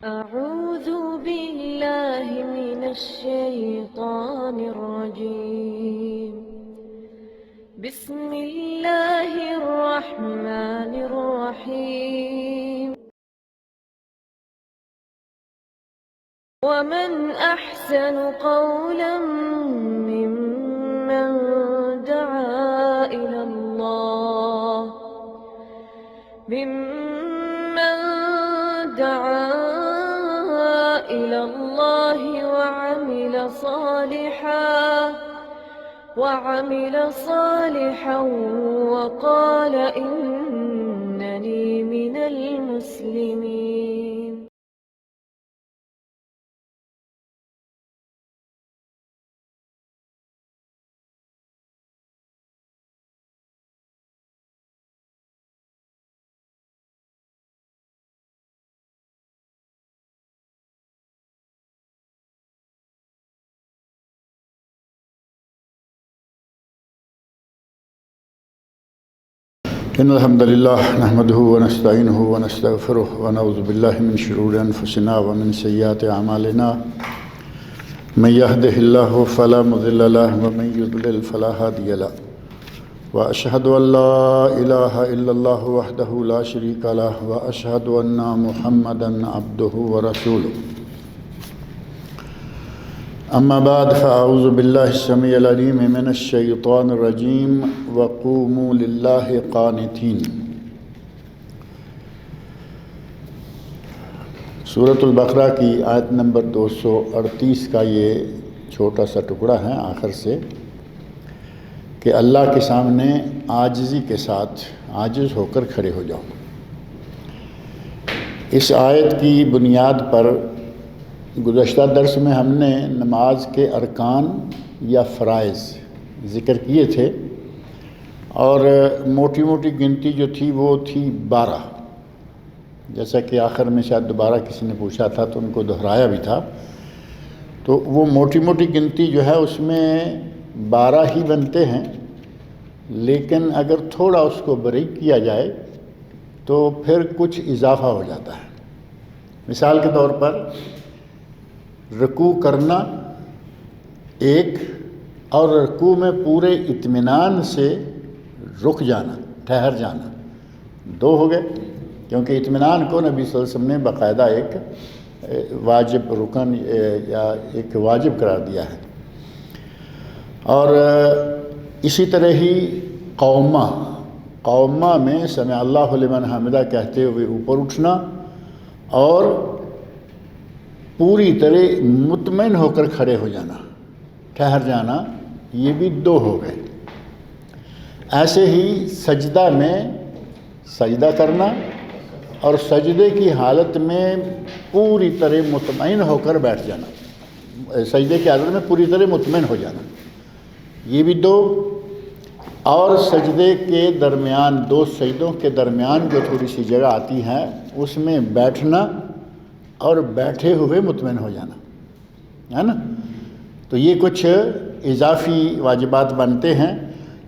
أعوذ بالله من الشيطان الرجيم. بسم الله الرحمن الرحيم. ومن أحسن قولا ممن دعا إلى الله وعمل صالحا وقال إنني من المسلمين. إن الحمد لله نحمده ونستعينه ونستغفره ونعوذ بالله من شرور أنفسنا ومن سيئات أعمالنا من يهده الله فلا مضل له ومن يضلل فلا هادي له وأشهد أن لا إله إلا الله وحده لا شريك له وأشهد أن محمدا عبده ورسوله. أما بعد فأعوذ بالله السميع العليم من الشيطان الرجيم وقوموا لله قانتين. سورۃ البقرہ کی آیت نمبر 238 کا یہ چھوٹا سا ٹکڑا ہے آخر سے کہ اللہ کے سامنے عاجزی کے ساتھ عاجز ہو کر کھڑے ہو جاؤ. اس آیت کی بنیاد پر گزشتہ درس میں ہم نے نماز کے ارکان یا فرائض ذکر کیے تھے اور موٹی موٹی گنتی جو تھی وہ تھی 12. جیسا کہ آخر میں شاید دوبارہ کسی نے پوچھا تھا تو ان کو دہرایا بھی تھا. تو وہ موٹی موٹی گنتی جو ہے اس میں 12 ہی بنتے ہیں، لیکن اگر تھوڑا اس کو باریک کیا جائے تو پھر کچھ اضافہ ہو جاتا ہے. مثال کے طور پر رکوع کرنا ایک، اور رکوع میں پورے اطمینان سے رک جانا، ٹھہر جانا 2 ہو گئے، کیونکہ اطمینان کو نبی صلی اللہ علیہ وسلم نے باقاعدہ ایک واجب رکن یا ایک واجب قرار دیا ہے. اور اسی طرح ہی قومہ میں سمع اللہ لمن حمدہ کہتے ہوئے اوپر اٹھنا اور پوری طرح مطمئن ہو کر کھڑے ہو جانا، ٹھہر جانا، یہ بھی 2 ہو گئے. ایسے ہی سجدہ میں سجدہ کرنا اور سجدے کی حالت میں پوری طرح مطمئن ہو کر بیٹھ جانا، سجدے کی حالت میں پوری طرح مطمئن ہو جانا، یہ بھی 2. اور سجدے کے درمیان 2 سجدوں کے درمیان جو تھوڑی سی جگہ آتی ہے اس میں بیٹھنا اور بیٹھے ہوئے مطمئن ہو جانا ہے نا. تو یہ کچھ اضافی واجبات بنتے ہیں.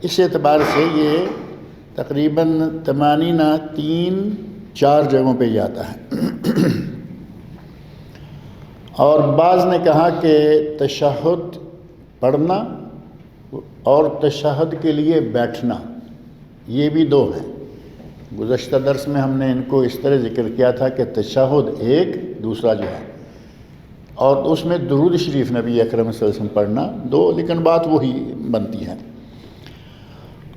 اس اعتبار سے یہ تقریباً 3-4 جگہوں پہ جاتا ہے. اور بعض نے کہا کہ تشہد پڑھنا اور تشہد کے لیے بیٹھنا یہ بھی 2 ہیں. گزشتہ درس میں ہم نے ان کو اس طرح ذکر کیا تھا کہ تشہد ایک، دوسرا جو ہے، اور اس میں درود شریف نبی اکرم صلی اللہ علیہ وسلم پڑھنا 2، لیکن بات وہی بنتی ہے.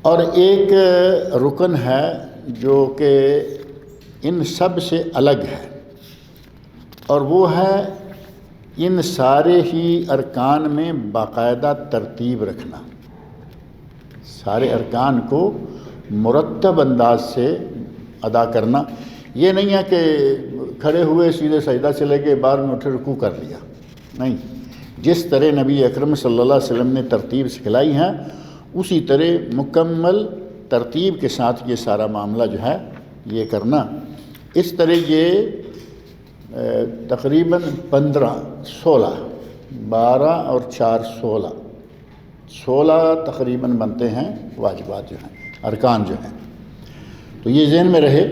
اور ایک رکن ہے جو کہ ان سب سے الگ ہے، اور وہ ہے ان سارے ہی ارکان میں باقاعدہ ترتیب رکھنا، سارے ارکان کو مرتب انداز سے ادا کرنا. یہ نہیں ہے کہ کھڑے ہوئے سیدھے سجدہ چلے گئے، بعد میں اٹھے رکوع کر لیا، نہیں. جس طرح نبی اکرم صلی اللہ علیہ وسلم نے ترتیب سکھلائی ہے اسی طرح مکمل ترتیب کے ساتھ یہ سارا معاملہ جو ہے یہ کرنا. اس طرح یہ تقریباً 15-16 12 اور 4 16 تقریباً بنتے ہیں واجبات جو ہیں، ارکان جو ہیں. تو یہ ذہن میں رہے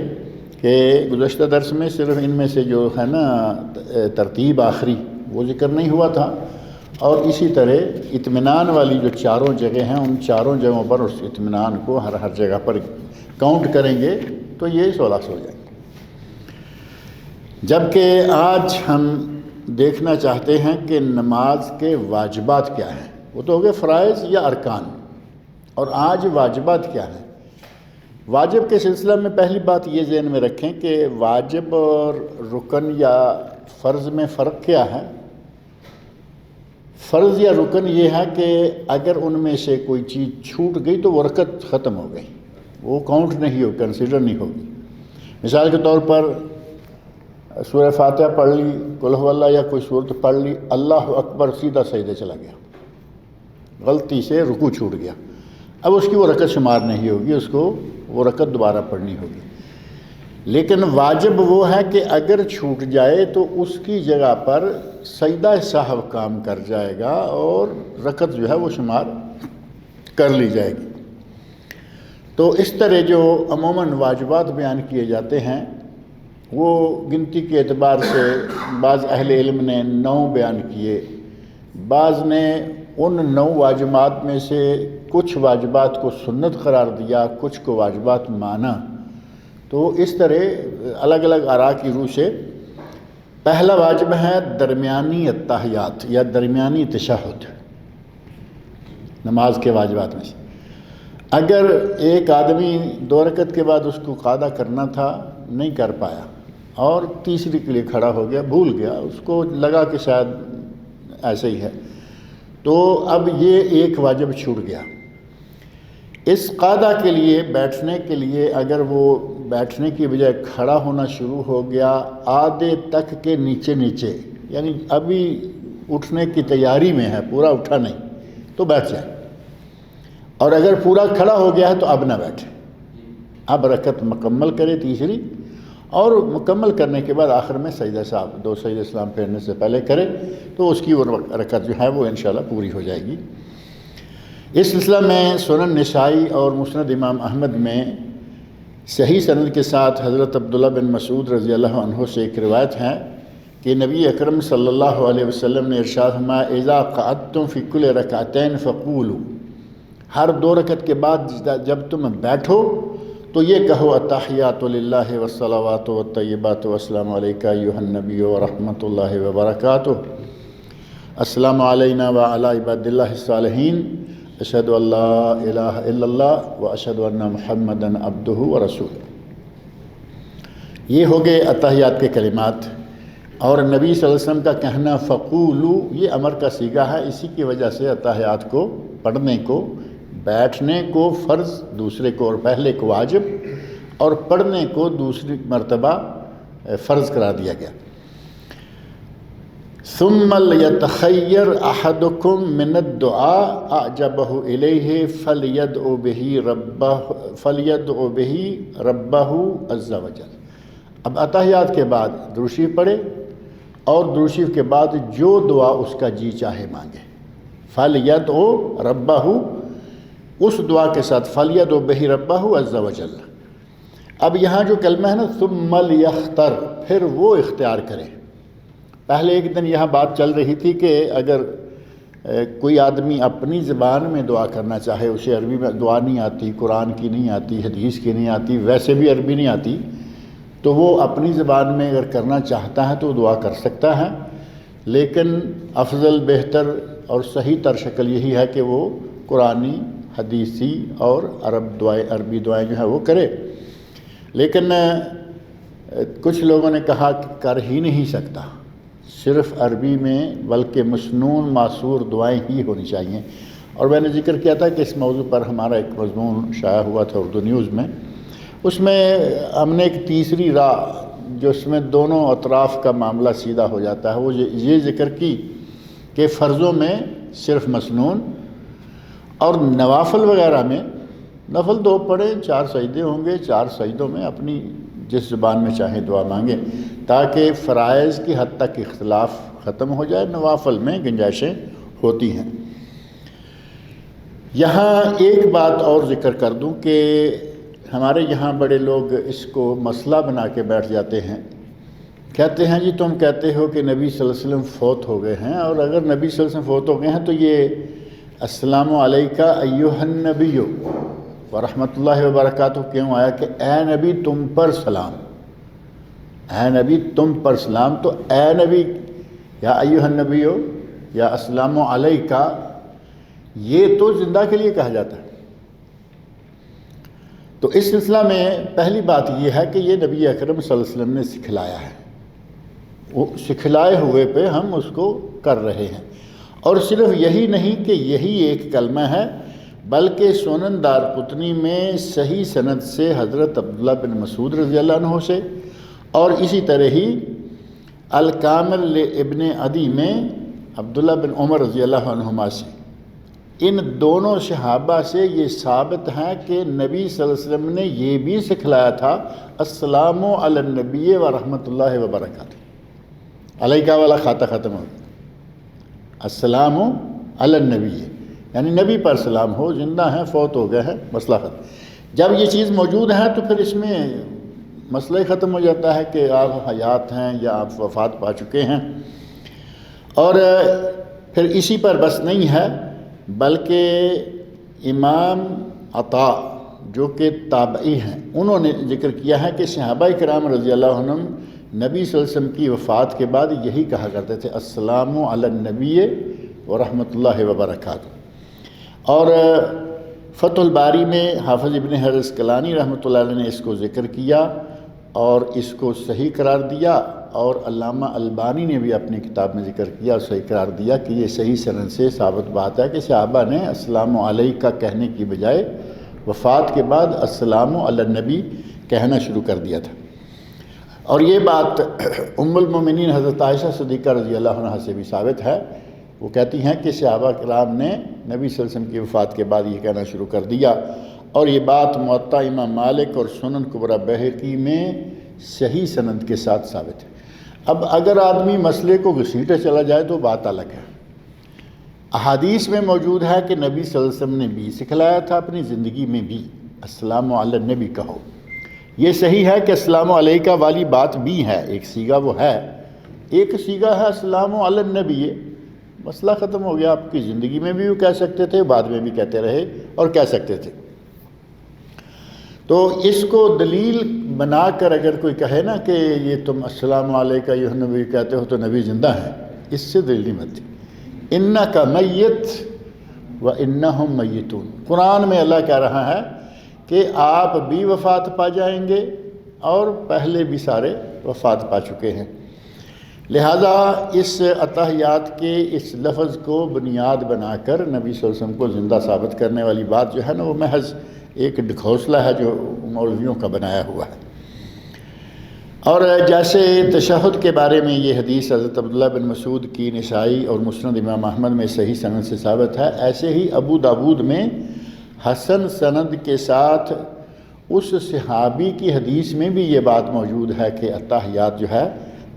کہ گزشتہ درس میں صرف ان میں سے جو ہے نا ترتیب آخری وہ ذکر نہیں ہوا تھا، اور اسی طرح اطمینان والی جو چاروں جگہ ہیں ان چاروں جگہوں پر اس اطمینان کو ہر جگہ پر کاؤنٹ کریں گے تو یہ 16 ہو جائیں گے۔ جبکہ آج ہم دیکھنا چاہتے ہیں کہ نماز کے واجبات کیا ہیں، وہ تو ہو گئے فرائض یا ارکان، اور آج واجبات کیا ہیں۔ واجب کے سلسلہ میں پہلی بات یہ ذہن میں رکھیں کہ واجب اور رکن یا فرض میں فرق کیا ہے۔ فرض یا رکن یہ ہے کہ اگر ان میں سے کوئی چیز چھوٹ گئی تو وہ رکعت ختم ہو گئی، وہ کاؤنٹ نہیں ہو، کنسیڈر نہیں ہوگی۔ مثال کے طور پر سورہ فاتحہ پڑھ لی، قل هو اللہ یا کوئی صورت پڑھ لی، اللہ اکبر، سیدھا سجدے چلا گیا، غلطی سے رکوع چھوٹ گیا، اب اس کی وہ رکعت شمار نہیں ہوگی، اس کو وہ رکعت دوبارہ پڑھنی ہوگی۔ لیکن واجب وہ ہے کہ اگر چھوٹ جائے تو اس کی جگہ پر سجدہ سہو کام کر جائے گا اور رکعت جو ہے وہ شمار کر لی جائے گی۔ تو اس طرح جو عموماً واجبات بیان کیے جاتے ہیں وہ گنتی کے اعتبار سے بعض اہل علم نے 9 بیان کیے، بعض نے ان 9 واجبات میں سے کچھ واجبات کو سنت قرار دیا، کچھ کو واجبات مانا۔ تو اس طرح الگ الگ آراء کی روح سے پہلا واجب ہے درمیانی التحیات یا درمیانی تشہد، نماز کے واجبات میں سے۔ اگر ایک آدمی 2 رکعت کے بعد اس کو قاعدہ کرنا تھا، نہیں کر پایا اور تیسری کے لیے کھڑا ہو گیا، بھول گیا، اس کو لگا کہ شاید ایسے ہی ہے، تو اب یہ ایک واجب چھوٹ گیا۔ اس قاعدہ کے لیے بیٹھنے کے لیے اگر وہ بیٹھنے کی بجائے کھڑا ہونا شروع ہو گیا آدھے تک کے نیچے، یعنی ابھی اٹھنے کی تیاری میں ہے، پورا اٹھا نہیں، تو بیٹھ جائے، اور اگر پورا کھڑا ہو گیا ہے تو اب نہ بیٹھے، اب رکعت مکمل کرے تیسری، اور مکمل کرنے کے بعد آخر میں سجدہ صاحب 2 سجدہ سلام پھیرنے سے پہلے کرے تو اس کی وہ رکعت جو ہے وہ انشاءاللہ پوری ہو جائے گی۔ اس سلسلہ میں سنن نسائی اور مسند امام احمد میں صحیح سند کے ساتھ حضرت عبداللہ بن مسعود رضی اللہ عنہ سے ایک روایت ہے کہ نبی اکرم صلی اللہ علیہ وسلم نے ارشاد فرمایا اذا قعدتم فی کل رکعتین فقولوا، ہر 2 رکعت کے بعد جب تم بیٹھو تو یہ کہو التحیات للہ والصلوات والطیبات والسلام علیکہ ایھا النبی ورحمۃ اللہ وبرکاتہ، السلام علینا وعلی عباد اللہ الصالحین، اشہد ان لا الہ الا اللہ واشہد ان محمدا عبدہ ورسولہ۔ یہ ہو گئے التحیات کے کلمات، اور نبی صلی اللہ علیہ وسلم کا کہنا فقولو یہ امر کا صیغہ ہے، اسی کی وجہ سے التحیات کو پڑھنے کو، بیٹھنے کو فرض، دوسرے کو اور پہلے کو واجب، اور پڑھنے کو دوسری مرتبہ فرض قرار دیا گیا۔ ثم لیتخیر احدکم من الدعاء اعجبہ الیہ فلیدعو بہ ربہ عز وجل۔ اب التحیات کے بعد درود شریف پڑھے اور درود شریف کے بعد جو دعا اس کا جی چاہے مانگے، فلیدعو ربہ، اس دعا کے ساتھ فلیدعو بہ ربہ عز وجل۔ اب یہاں جو کلمہ ہے نا ثم لیختر، پھر وہ اختیار کرے۔ پہلے ایک دن یہاں بات چل رہی تھی کہ اگر کوئی آدمی اپنی زبان میں دعا کرنا چاہے، اسے عربی میں دعا نہیں آتی، قرآن کی نہیں آتی، حدیث کی نہیں آتی، ویسے بھی عربی نہیں آتی، تو وہ اپنی زبان میں اگر کرنا چاہتا ہے تو دعا کر سکتا ہے، لیکن افضل، بہتر اور صحیح تر شکل یہی ہے کہ وہ قرآنی، حدیثی اور عربی دعائیں جو ہیں وہ کرے۔ لیکن کچھ لوگوں نے کہا کہ کر ہی نہیں سکتا، صرف عربی میں بلکہ مسنون معصور دعائیں ہی ہونی چاہیے۔ اور میں نے ذکر کیا تھا کہ اس موضوع پر ہمارا ایک مضمون شائع ہوا تھا اردو نیوز میں، اس میں ہم نے ایک تیسری راہ جو اس میں دونوں اطراف کا معاملہ سیدھا ہو جاتا ہے وہ یہ ذکر کی کہ فرضوں میں صرف مسنون، اور نوافل وغیرہ میں نفل 2 پڑھیں، 4 سجدے ہوں گے، 4 سجدوں میں اپنی جس زبان میں چاہیں دعا مانگیں، تاکہ فرائض کی حد تک اختلاف ختم ہو جائے، نوافل میں گنجائشیں ہوتی ہیں۔ یہاں ایک بات اور ذکر کر دوں کہ ہمارے یہاں بڑے لوگ اس کو مسئلہ بنا کے بیٹھ جاتے ہیں، کہتے ہیں جی تم کہتے ہو کہ نبی صلی اللہ علیہ وسلم فوت ہو گئے ہیں، اور اگر نبی صلی اللہ علیہ وسلم فوت ہو گئے ہیں تو یہ السلام علیکہ ایھا النبی ورحمۃ اللہ وبرکاتہ کیوں آیا کہ اے نبی تم پر سلام، اے نبی تم پر سلام؟ تو اے نبی یا ایھا النبی یا السلام علیکہ یہ تو زندہ کے لیے کہا جاتا ہے۔ تو اس سلسلہ میں پہلی بات یہ ہے کہ یہ نبی اکرم صلی اللہ علیہ وسلم نے سکھلایا ہے، وہ سکھلائے ہوئے پہ ہم اس کو کر رہے ہیں۔ اور صرف یہی نہیں کہ یہی ایک کلمہ ہے، بلکہ سنن دارقطنی میں صحیح سند سے حضرت عبداللہ بن مسعود رضی اللہ عنہ سے، اور اسی طرح ہی الکامل ابن عدی میں عبداللہ بن عمر رضی اللہ عنہما سے، ان دونوں صحابہ سے یہ ثابت ہے کہ نبی صلی اللہ علیہ وسلم نے یہ بھی سکھلایا تھا السلام علی النبی ورحمۃ اللہ وبرکاتہ، علیکہ والا خاطہ ختم ہو، السلام علی النبی، یعنی نبی پر سلام ہو، زندہ ہیں فوت ہو گئے ہیں، مسئلہ ختم۔ جب یہ چیز موجود ہے تو پھر اس میں مسئلہ ہی ختم ہو جاتا ہے کہ آپ حیات ہیں یا آپ وفات پا چکے ہیں۔ اور پھر اسی پر بس نہیں ہے، بلکہ امام عطا جو کہ تابعی ہیں، انہوں نے ذکر کیا ہے کہ صحابہ کرام رضی اللہ عنہم نبی صلی اللہ علیہ وسلم کی وفات کے بعد یہی کہا کرتے تھے السلام علی النبی ورحمۃ اللہ وبرکاتہ۔ اور فتح الباری میں حافظ ابن حجر اسقلانی رحمۃ اللہ علیہ نے اس کو ذکر کیا اور اس کو صحیح قرار دیا، اور علامہ البانی نے بھی اپنی کتاب میں ذکر کیا اور صحیح قرار دیا کہ یہ صحیح سند سے ثابت بات ہے کہ صحابہ نے السلام علیکہ کہنے کی بجائے وفات کے بعد السلام علی النبی کہنا شروع کر دیا تھا۔ اور یہ بات ام المومنین حضرت عائشہ صدیقہ رضی اللہ عنہا سے بھی ثابت ہے، وہ کہتی ہیں کہ صحابہ کرام نے نبی صلی اللہ علیہ وسلم کی وفات کے بعد یہ کہنا شروع کر دیا، اور یہ بات موطا امام مالک اور سنن کبریٰ بہقی میں صحیح سند کے ساتھ ثابت ہے۔ اب اگر آدمی مسئلے کو گھسیٹے چلا جائے تو بات الگ ہے۔ احادیث میں موجود ہے کہ نبی صلی اللہ علیہ وسلم نے بھی سکھلایا تھا اپنی زندگی میں بھی السلام علی النبی کہو، یہ صحیح ہے کہ السلام علیکہ والی بات بھی ہے، ایک سیگا وہ ہے، ایک سیگا ہے السلام علی النبی، مسئلہ ختم ہو گیا۔ آپ کی زندگی میں بھی وہ کہہ سکتے تھے، بعد میں بھی کہتے رہے اور کہہ سکتے تھے۔ تو اس کو دلیل بنا کر اگر کوئی کہے نا کہ یہ تم السلام علیکہ ایھا النبی کہتے ہو تو نبی زندہ ہیں، اس سے دلیل نہیں بنتی۔ انک میت و انہم میتون، قرآن میں اللہ کہہ رہا ہے کہ آپ بھی وفات پا جائیں گے اور پہلے بھی سارے وفات پا چکے ہیں۔ لہذا اس اتحیات کے اس لفظ کو بنیاد بنا کر نبی صلی اللہ علیہ وسلم کو زندہ ثابت کرنے والی بات جو ہے نا، وہ محض ایک ڈھکوسلہ ہے جو مولویوں کا بنایا ہوا ہے۔ اور جیسے تشہد کے بارے میں یہ حدیث حضرت عبداللہ بن مسعود کی نسائی اور مسند امام احمد میں صحیح سند سے ثابت ہے، ایسے ہی ابو داود میں حسن سند کے ساتھ اس صحابی کی حدیث میں بھی یہ بات موجود ہے کہ اتحیات جو ہے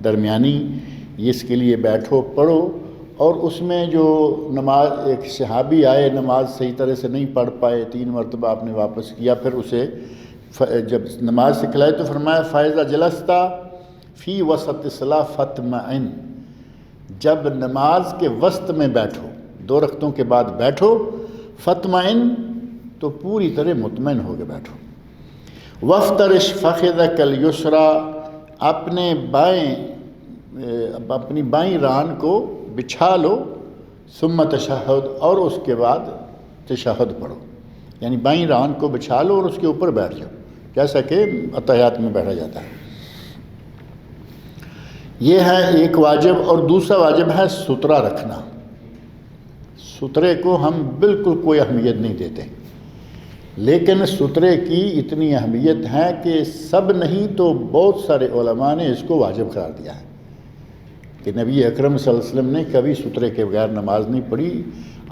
درمیانی، اس کے لیے بیٹھو پڑھو، اور اس میں جو نماز ایک صحابی آئے نماز صحیح طرح سے نہیں پڑھ پائے، 3 مرتبہ آپ نے واپس کیا، پھر اسے جب نماز سکھلائی تو فرمایا فَإِذَا جَلَسْتَ فِي وَسَطِ الصَّلَاةِ فَاطْمَئِنْ، جب نماز کے وسط میں بیٹھو، 2 رکعتوں کے بعد بیٹھو، فَاطْمَئِنْ تو پوری طرح مطمئن ہو کے بیٹھو، وَافْتَرِشْ فَخِذَكَ الْيُسْرَىٰ، اپنی بائیں ران کو بچھا لو، ثم تشہد، اور اس کے بعد تشہد پڑھو، یعنی بائیں ران کو بچھا لو اور اس کے اوپر بیٹھ جاؤ، جیسا کہ اتحیات میں بیٹھا جاتا ہے۔ یہ ہے ایک واجب، اور دوسرا واجب ہے سترہ رکھنا۔ سترے کو ہم بالکل کوئی اہمیت نہیں دیتے، لیکن سترے کی اتنی اہمیت ہے کہ سب نہیں تو بہت سارے علماء نے اس کو واجب قرار دیا ہے کہ نبی اکرم صلی اللہ علیہ وسلم نے کبھی سترے کے بغیر نماز نہیں پڑھی۔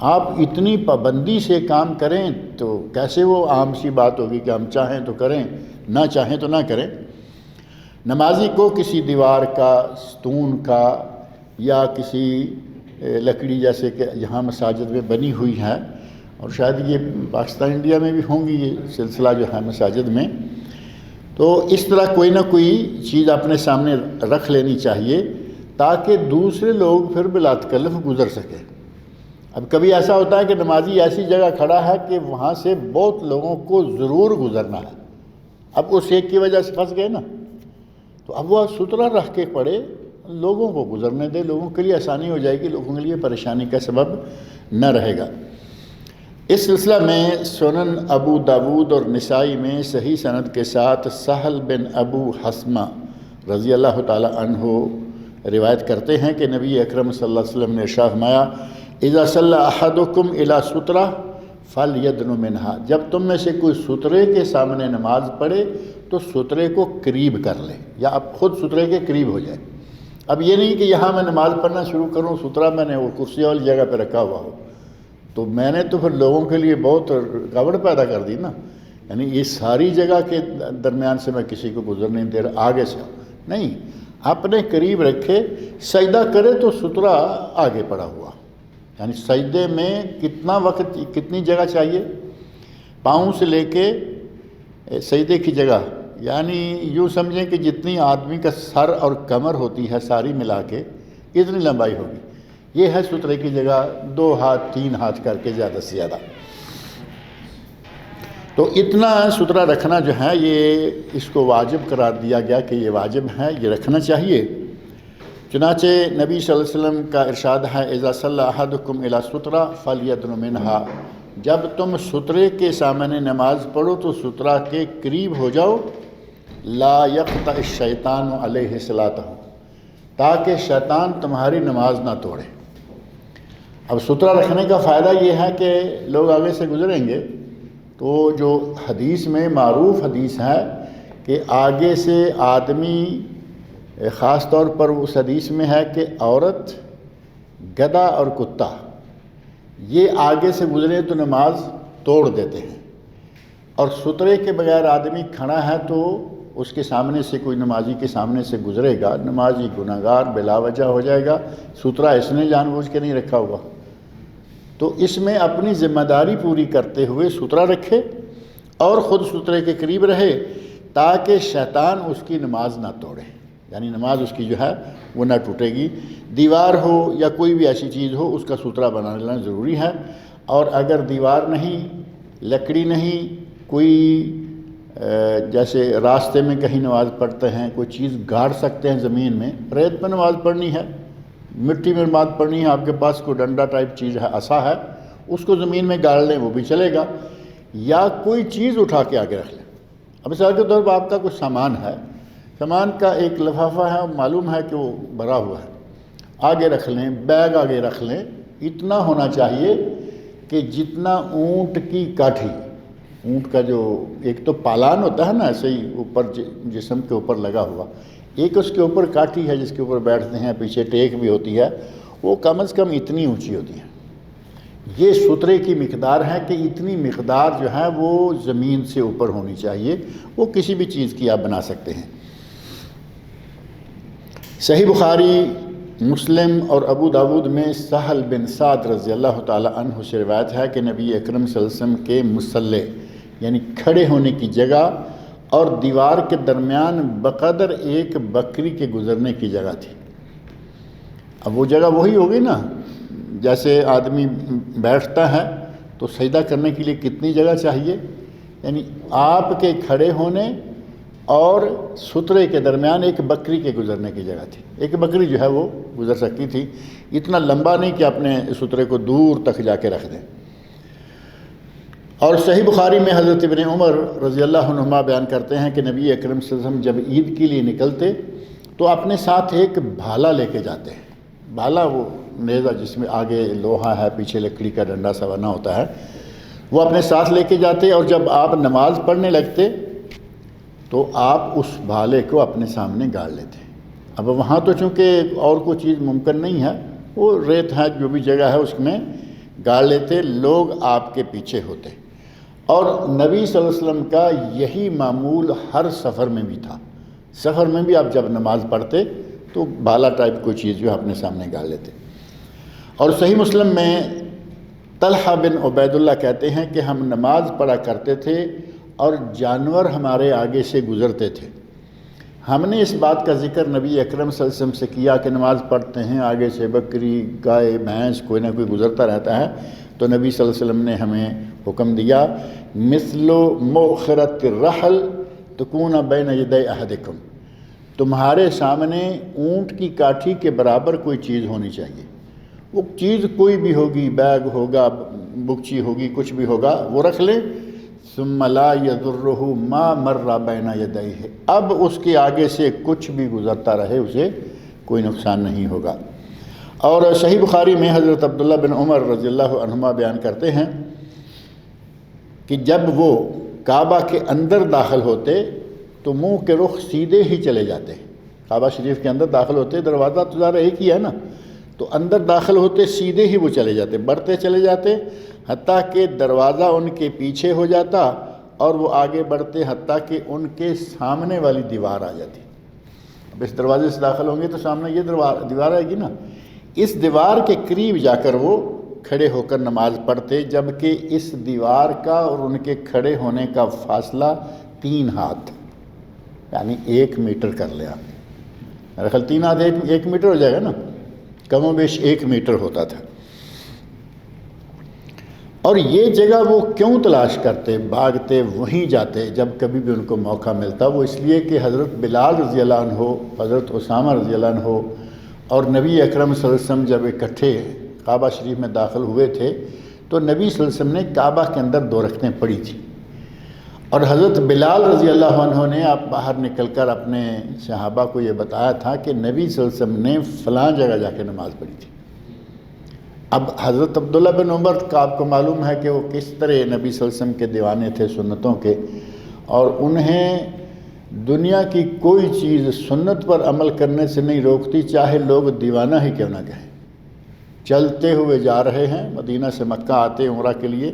آپ اتنی پابندی سے کام کریں تو کیسے وہ عام سی بات ہوگی کہ ہم چاہیں تو کریں، نہ چاہیں تو نہ کریں۔ نمازی کو کسی دیوار کا، ستون کا، یا کسی لکڑی جیسے کہ یہاں مساجد میں بنی ہوئی ہے، اور شاید یہ پاکستان انڈیا میں بھی ہوں گی یہ سلسلہ جو ہے مساجد میں. تو اس طرح کوئی نہ کوئی چیز اپنے سامنے رکھ لینی چاہیے تاکہ دوسرے لوگ پھر بلا تکلف گزر سکے. اب کبھی ایسا ہوتا ہے کہ نمازی ایسی جگہ کھڑا ہے کہ وہاں سے بہت لوگوں کو ضرور گزرنا ہے, اب اس ایک کی وجہ سے پھنس گئے نا, تو اب وہ ستھرا رکھ کے پڑے, لوگوں کو گزرنے دے, لوگوں کے لیے آسانی ہو جائے گی, لوگوں کے لیے پریشانی کا سبب نہ رہے گا. اس سلسلہ میں سنن ابو داود اور نسائی میں صحیح سند کے ساتھ سہل بن ابو حسمہ رضی اللہ تعالی عنہ روایت کرتے ہیں کہ نبی اکرم صلی اللہ علیہ وسلم نے ارشاد فرمایا اذا صلی احدکم الی سترہ فلیدن منہا, جب تم میں سے کوئی سترے کے سامنے نماز پڑھے تو سترے کو قریب کر لے, یا اب خود سترے کے قریب ہو جائے. اب یہ نہیں کہ یہاں میں نماز پڑھنا شروع کروں, سترہ میں نے وہ کرسی والی جگہ پہ رکھا ہوا ہو, تو میں نے تو پھر لوگوں کے لیے بہت رکاوٹ پیدا کر دی نا. یعنی یہ ساری جگہ کے درمیان سے میں کسی کو گزر نہیں دے رہا, آگے سے نہیں, اپنے قریب رکھے, سجدہ کرے تو سترہ آگے پڑا ہوا. یعنی سجدے میں کتنا وقت, کتنی جگہ چاہیے, پاؤں سے لے کے سجدے کی جگہ, یعنی یوں سمجھیں کہ جتنی آدمی کا سر اور کمر ہوتی ہے ساری ملا کے اتنی لمبائی ہوگی. یہ ہے سترے کی جگہ, 2 ہاتھ 3 ہاتھ کر کے زیادہ سے زیادہ. تو اتنا سترا رکھنا جو ہے یہ اس کو واجب قرار دیا گیا کہ یہ واجب ہے, یہ رکھنا چاہیے. چنانچہ نبی صلی اللہ علیہ وسلم کا ارشاد ہے اذا صلی احدکم الی سترہ فلیدن منہا, جب تم سترے کے سامنے نماز پڑھو تو سترہ کے قریب ہو جاؤ. لا یقطع الشیطان علیہ صلاتہ, تاکہ شیطان تمہاری نماز نہ توڑے. اب سترہ رکھنے کا فائدہ یہ ہے کہ لوگ آگے سے گزریں گے تو جو حدیث میں معروف حدیث ہے کہ آگے سے آدمی, خاص طور پر اس حدیث میں ہے کہ عورت, گدھا اور کتا یہ آگے سے گزرے تو نماز توڑ دیتے ہیں, اور سترے کے بغیر آدمی کھڑا ہے تو اس کے سامنے سے کوئی نمازی کے سامنے سے گزرے گا, نمازی گناہگار بلا وجہ ہو جائے گا. سترہ اس نے جان بوجھ کے نہیں رکھا ہوا, تو اس میں اپنی ذمہ داری پوری کرتے ہوئے سترہ رکھے اور خود سترے کے قریب رہے تاکہ شیطان اس کی نماز نہ توڑے. یعنی نماز اس کی جو ہے وہ نہ ٹوٹے گی. دیوار ہو یا کوئی بھی ایسی چیز ہو اس کا سترہ بنا لینا ضروری ہے, اور اگر دیوار نہیں, لکڑی نہیں, کوئی جیسے راستے میں کہیں نماز پڑھتے ہیں, کوئی چیز گاڑ سکتے ہیں زمین میں, ریت پہ نماز پڑھنی ہے, مٹی میں نماز پڑھنی ہے, آپ کے پاس کوئی ڈنڈا ٹائپ چیز ہے, عصا ہے, اس کو زمین میں گاڑ لیں وہ بھی چلے گا, یا کوئی چیز اٹھا کے آگے رکھ لیں. اب مثال کے طور پر آپ کا کوئی سامان ہے, سامان کا ایک لفافہ ہے, معلوم ہے کہ وہ بھرا ہوا ہے, آگے رکھ لیں, بیگ آگے رکھ لیں. اتنا ہونا چاہیے کہ جتنا اونٹ کی کاٹھی, اونٹ کا جو ایک تو پالان ہوتا ہے نا ایسے ہی اوپر جسم کے اوپر لگا ہوا, ایک اس کے اوپر کاٹھی ہے جس کے اوپر بیٹھتے ہیں, پیچھے ٹیک بھی ہوتی ہے, وہ کم از کم اتنی اونچی ہوتی ہے. یہ سترے کی مقدار ہے کہ اتنی مقدار جو ہے وہ زمین سے اوپر ہونی چاہیے. وہ کسی بھی چیز کی آپ بنا سکتے ہیں. صحیح بخاری, مسلم اور ابو داود میں سہل بن سعد رضی اللہ تعالی عنہ سے روایت ہے کہ نبی اکرم صلی اللہ علیہ وسلم کے مصلی یعنی کھڑے ہونے کی جگہ اور دیوار کے درمیان بقدر ایک بکری کے گزرنے کی جگہ تھی. اب وہ جگہ وہی ہوگی نا, جیسے آدمی بیٹھتا ہے تو سجدہ کرنے کے لیے کتنی جگہ چاہیے, یعنی آپ کے کھڑے ہونے اور سترے کے درمیان ایک بکری کے گزرنے کی جگہ تھی. ایک بکری جو ہے وہ گزر سکتی تھی, اتنا لمبا نہیں کہ اپنے سترے کو دور تک جا کے رکھ دیں. اور صحیح بخاری میں حضرت ابن عمر رضی اللہ عنہما بیان کرتے ہیں کہ نبی اکرم صلی اللہ علیہ وسلم جب عید کے لیے نکلتے تو اپنے ساتھ ایک بھالا لے کے جاتے ہیں. بھالا وہ نیزہ جس میں آگے لوہا ہے, پیچھے لکڑی کا ڈنڈا سا بنا ہوتا ہے, وہ اپنے ساتھ لے کے جاتے, اور جب آپ نماز پڑھنے لگتے تو آپ اس بھالے کو اپنے سامنے گاڑ لیتے. اب وہاں تو چونکہ اور کوئی چیز ممکن نہیں ہے, وہ ریت ہے جو بھی جگہ ہے اس میں گاڑ لیتے, لوگ آپ کے پیچھے ہوتے. اور نبی صلی اللہ علیہ وسلم کا یہی معمول ہر سفر میں بھی تھا. سفر میں بھی آپ جب نماز پڑھتے تو بھالا ٹائپ کوئی چیز جو ہے اپنے سامنے گاڑ لیتے. اور صحیح مسلم میں طلحہ بن عبید اللہ کہتے ہیں کہ ہم نماز پڑھا کرتے تھے اور جانور ہمارے آگے سے گزرتے تھے. ہم نے اس بات کا ذکر نبی اکرم صلی اللہ علیہ وسلم سے کیا کہ نماز پڑھتے ہیں آگے سے بکری گائے بھینس کوئی نہ کوئی گزرتا رہتا ہے, تو نبی صلی اللہ علیہ وسلم نے ہمیں حکم دیا مثل مؤخرۃ الرحل تکون بین یدی احدکم, تمہارے سامنے اونٹ کی کاٹھی کے برابر کوئی چیز ہونی چاہیے. وہ چیز کوئی بھی ہوگی, بیگ ہوگا, بکچی ہوگی, کچھ بھی ہوگا, وہ رکھ لیں. ثم لا یضرہ ما مر بین یدیہ, اب اس کے آگے سے کچھ بھی گزرتا رہے اسے کوئی نقصان نہیں ہوگا. اور صحیح بخاری میں حضرت عبداللہ بن عمر رضی اللہ عنہما بیان کرتے ہیں کہ جب وہ کعبہ کے اندر داخل ہوتے تو منہ کے رخ سیدھے ہی چلے جاتے. کعبہ شریف کے اندر داخل ہوتے, دروازہ تو ذرا ایک ہی ہے نا, تو اندر داخل ہوتے سیدھے ہی وہ چلے جاتے, بڑھتے چلے جاتے حتیٰ کہ دروازہ ان کے پیچھے ہو جاتا اور وہ آگے بڑھتے حتیٰ کہ ان کے سامنے والی دیوار آ جاتی. اب اس دروازے سے داخل ہوں گے تو سامنے یہ دیوار آئے گی نا, اس دیوار کے قریب جا کر وہ کھڑے ہو کر نماز پڑھتے, جبکہ اس دیوار کا اور ان کے کھڑے ہونے کا فاصلہ 3 ہاتھ یعنی 1 میٹر کر لیا. میرا خیال 3 ہاتھ 1 میٹر ہو جائے گا نا, کم و بیش 1 میٹر ہوتا تھا. اور یہ جگہ وہ کیوں تلاش کرتے, بھاگتے, وہیں جاتے جب کبھی بھی ان کو موقع ملتا؟ وہ اس لیے کہ حضرت بلال رضی اللہ عنہ, حضرت اسامہ رضی اللہ عنہ اور نبی اکرم صلی اللہ علیہ وسلم جب اکٹھے کعبہ شریف میں داخل ہوئے تھے تو نبی صلی اللہ علیہ وسلم نے کعبہ کے اندر 2 رکعتیں پڑھی تھیں, اور حضرت بلال رضی اللہ عنہ نے آپ باہر نکل کر اپنے صحابہ کو یہ بتایا تھا کہ نبی صلی اللہ علیہ وسلم نے فلاں جگہ جا کے نماز پڑھی تھی. اب حضرت عبداللہ بن عمر کا آپ کو معلوم ہے کہ وہ کس طرح نبی صلی اللہ علیہ وسلم کے دیوانے تھے سنتوں کے, اور انہیں دنیا کی کوئی چیز سنت پر عمل کرنے سے نہیں روکتی, چاہے لوگ دیوانہ ہی کیوں نہ کہیں. چلتے ہوئے جا رہے ہیں, مدینہ سے مکہ آتے عمرہ کے لیے,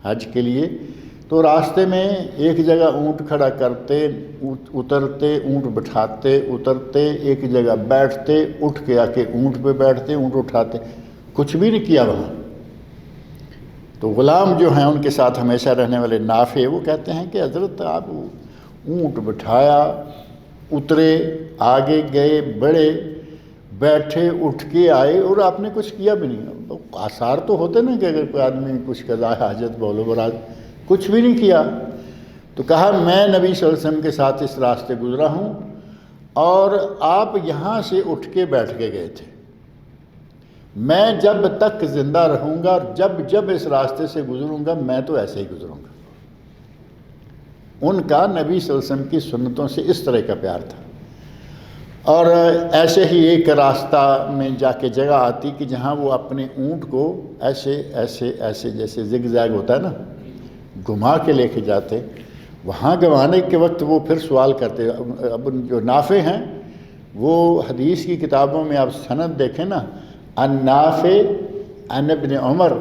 حج کے لیے, تو راستے میں ایک جگہ اونٹ کھڑا کرتے, اترتے, اونٹ بٹھاتے, اترتے, ایک جگہ بیٹھتے, اٹھ کے آ کے اونٹ پہ بیٹھتے, اونٹ اٹھاتے, کچھ بھی نہیں کیا وہاں. تو غلام جو ہیں ان کے ساتھ ہمیشہ رہنے والے نافع, وہ کہتے ہیں کہ حضرت آپ اونٹ بٹھایا, اترے, آگے گئے, بڑھے, بیٹھے, اٹھ کے آئے, اور آپ نے کچھ کیا بھی نہیں. آثار تو ہوتے نا کہ اگر کوئی آدمی کچھ قضاء حاجت بولو براز, کچھ بھی نہیں کیا. تو کہا میں نبی صلی اللہ علیہ وسلم کے ساتھ اس راستے گزرا ہوں اور آپ یہاں سے اٹھ کے بیٹھ کے گئے تھے, میں جب تک زندہ رہوں گا اور جب اس راستے سے گزروں گا میں تو ایسے ہی گزروں گا. ان کا نبی صلی اللہ علیہ وسلم کی سنتوں سے اس طرح کا پیار تھا. اور ایسے ہی ایک راستہ میں جا کے جگہ آتی کہ جہاں وہ اپنے اونٹ کو ایسے ایسے ایسے جیسے زگ زیگ ہوتا ہے نا, گھما کے لے کے جاتے. وہاں گوانے کے وقت وہ پھر سوال کرتے. اب جو نافع ہیں وہ حدیث کی کتابوں میں آپ سند دیکھیں نا, النافع عن ابن عمر,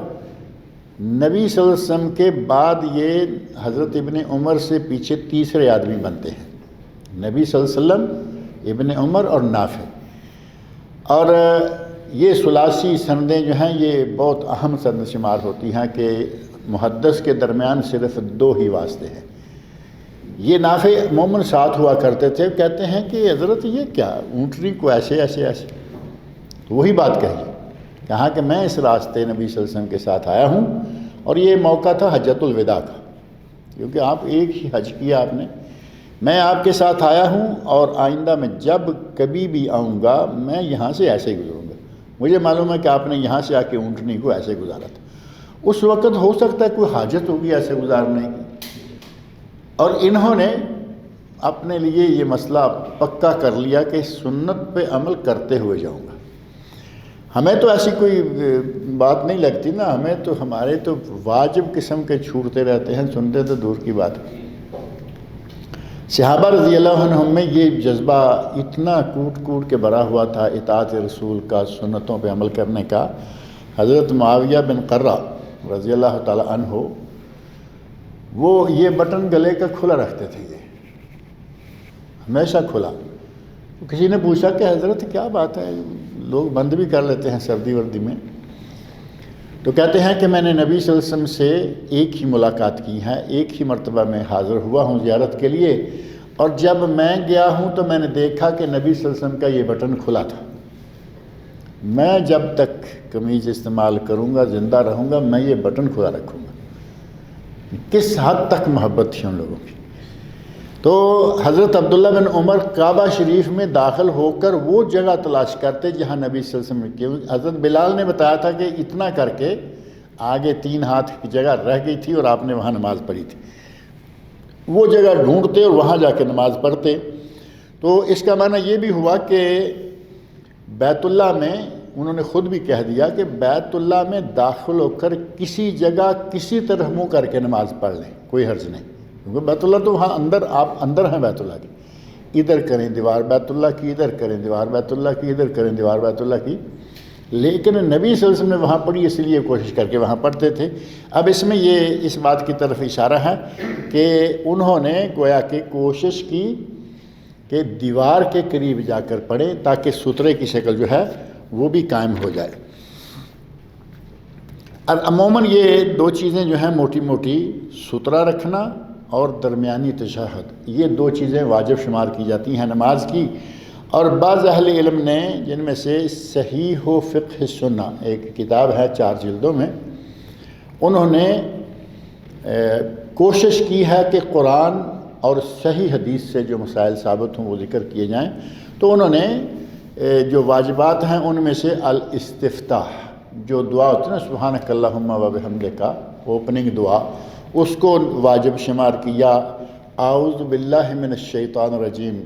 نبی صلی اللہ علیہ وسلم کے بعد یہ حضرت ابن عمر سے پیچھے تیسرے آدمی بنتے ہیں. نبی صلی اللہ علیہ وسلم, ابن عمر اور نافع. اور یہ ثلاثی سندیں جو ہیں یہ بہت اہم سند شمار ہوتی ہیں کہ محدث کے درمیان صرف 2 ہی واسطے ہیں. یہ نافع عموماً ساتھ ہوا کرتے تھے. کہتے ہیں کہ حضرت یہ کیا, اونٹنی کو ایسے ایسے ایسے, تو وہی بات کہی, کہا کہ میں اس راستے نبی صلی اللہ علیہ وسلم کے ساتھ آیا ہوں, اور یہ موقع تھا حجۃ الوداع کا, کیونکہ آپ ایک ہی حج کیا آپ نے. میں آپ کے ساتھ آیا ہوں اور آئندہ میں جب کبھی بھی آؤں گا میں یہاں سے ایسے ہی گزروں گا. مجھے معلوم ہے کہ آپ نے یہاں سے آ کے اونٹنی کو ایسے گزارا تھا. اس وقت ہو سکتا ہے کوئی حاجت ہوگی ایسے گزارنے کی, اور انہوں نے اپنے لیے یہ مسئلہ پکا کر لیا کہ سنت پہ عمل کرتے ہوئے جاؤں گا. ہمیں تو ایسی کوئی بات نہیں لگتی نا, ہمیں تو ہمارے تو واجب قسم کے چھوٹتے رہتے ہیں, سنتے تو دور کی بات. صحابہ رضی اللہ عنہم میں یہ جذبہ اتنا کوٹ کوٹ کے بھرا ہوا تھا اطاعت رسول کا, سنتوں پہ عمل کرنے کا. حضرت معاویہ بن قرہ رضی اللہ تعالی عنہ, وہ یہ بٹن گلے کا کھلا رکھتے تھے, یہ ہمیشہ کھلا. کسی نے پوچھا کہ حضرت کیا بات ہے, لوگ بند بھی کر لیتے ہیں سردی وردی میں. تو کہتے ہیں کہ میں نے نبی صلی اللہ علیہ وسلم سے ایک ہی ملاقات کی ہے، ایک ہی مرتبہ میں حاضر ہوا ہوں زیارت کے لیے، اور جب میں گیا ہوں تو میں نے دیکھا کہ نبی صلی اللہ علیہ وسلم کا یہ بٹن کھلا تھا۔ میں جب تک قمیض استعمال کروں گا، زندہ رہوں گا، میں یہ بٹن کھلا رکھوں گا۔ کس حد تک محبت تھی ان لوگوں کی۔ تو حضرت عبداللہ بن عمر کعبہ شریف میں داخل ہو کر وہ جگہ تلاش کرتے جہاں نبی صلی اللہ علیہ وسلم کی، حضرت بلال نے بتایا تھا کہ اتنا کر کے آگے 3 ہاتھ کی جگہ رہ گئی تھی اور آپ نے وہاں نماز پڑھی تھی، وہ جگہ ڈھونڈتے اور وہاں جا کے نماز پڑھتے۔ تو اس کا معنی یہ بھی ہوا کہ بیت اللہ میں انہوں نے خود بھی کہہ دیا کہ بیت اللہ میں داخل ہو کر کسی جگہ کسی طرح منہ کر کے نماز پڑھ لیں، کوئی حرج نہیں، کیونکہ بیت اللہ تو وہاں اندر، آپ اندر ہیں بیت اللہ کے، ادھر کریں دیوار بیت اللہ کی، ادھر کریں دیوار بیت اللہ کی، ادھر کریں دیوار بیت اللہ کی، لیکن نبی صلی اللہ علیہ وسلم نے وہاں پڑھی اس لیے کوشش کر کے وہاں پڑھتے تھے۔ اب اس میں یہ اس بات کی طرف اشارہ ہے کہ انہوں نے گویا کہ کوشش کی کہ دیوار کے قریب جا کر پڑھیں تاکہ سترے کی شکل جو ہے وہ بھی قائم ہو جائے۔ اور عموماً یہ 2 چیزیں جو ہیں موٹی موٹی، سترہ رکھنا اور درمیانی تشہد، یہ 2 چیزیں واجب شمار کی جاتی ہیں نماز کی۔ اور بعض اہل علم نے، جن میں سے صحیح و فقہ سنہ ایک کتاب ہے 4 جلدوں میں، انہوں نے کوشش کی ہے کہ قرآن اور صحیح حدیث سے جو مسائل ثابت ہوں وہ ذکر کیے جائیں۔ تو انہوں نے جو واجبات ہیں ان میں سے الاستفتاح، جو دعا ہوتی ہے نا سبحانک اللہم و بحمدک کا اوپننگ دعا، اس کو واجب شمار کیا۔ اعوذ باللہ من الشیطان الرجیم،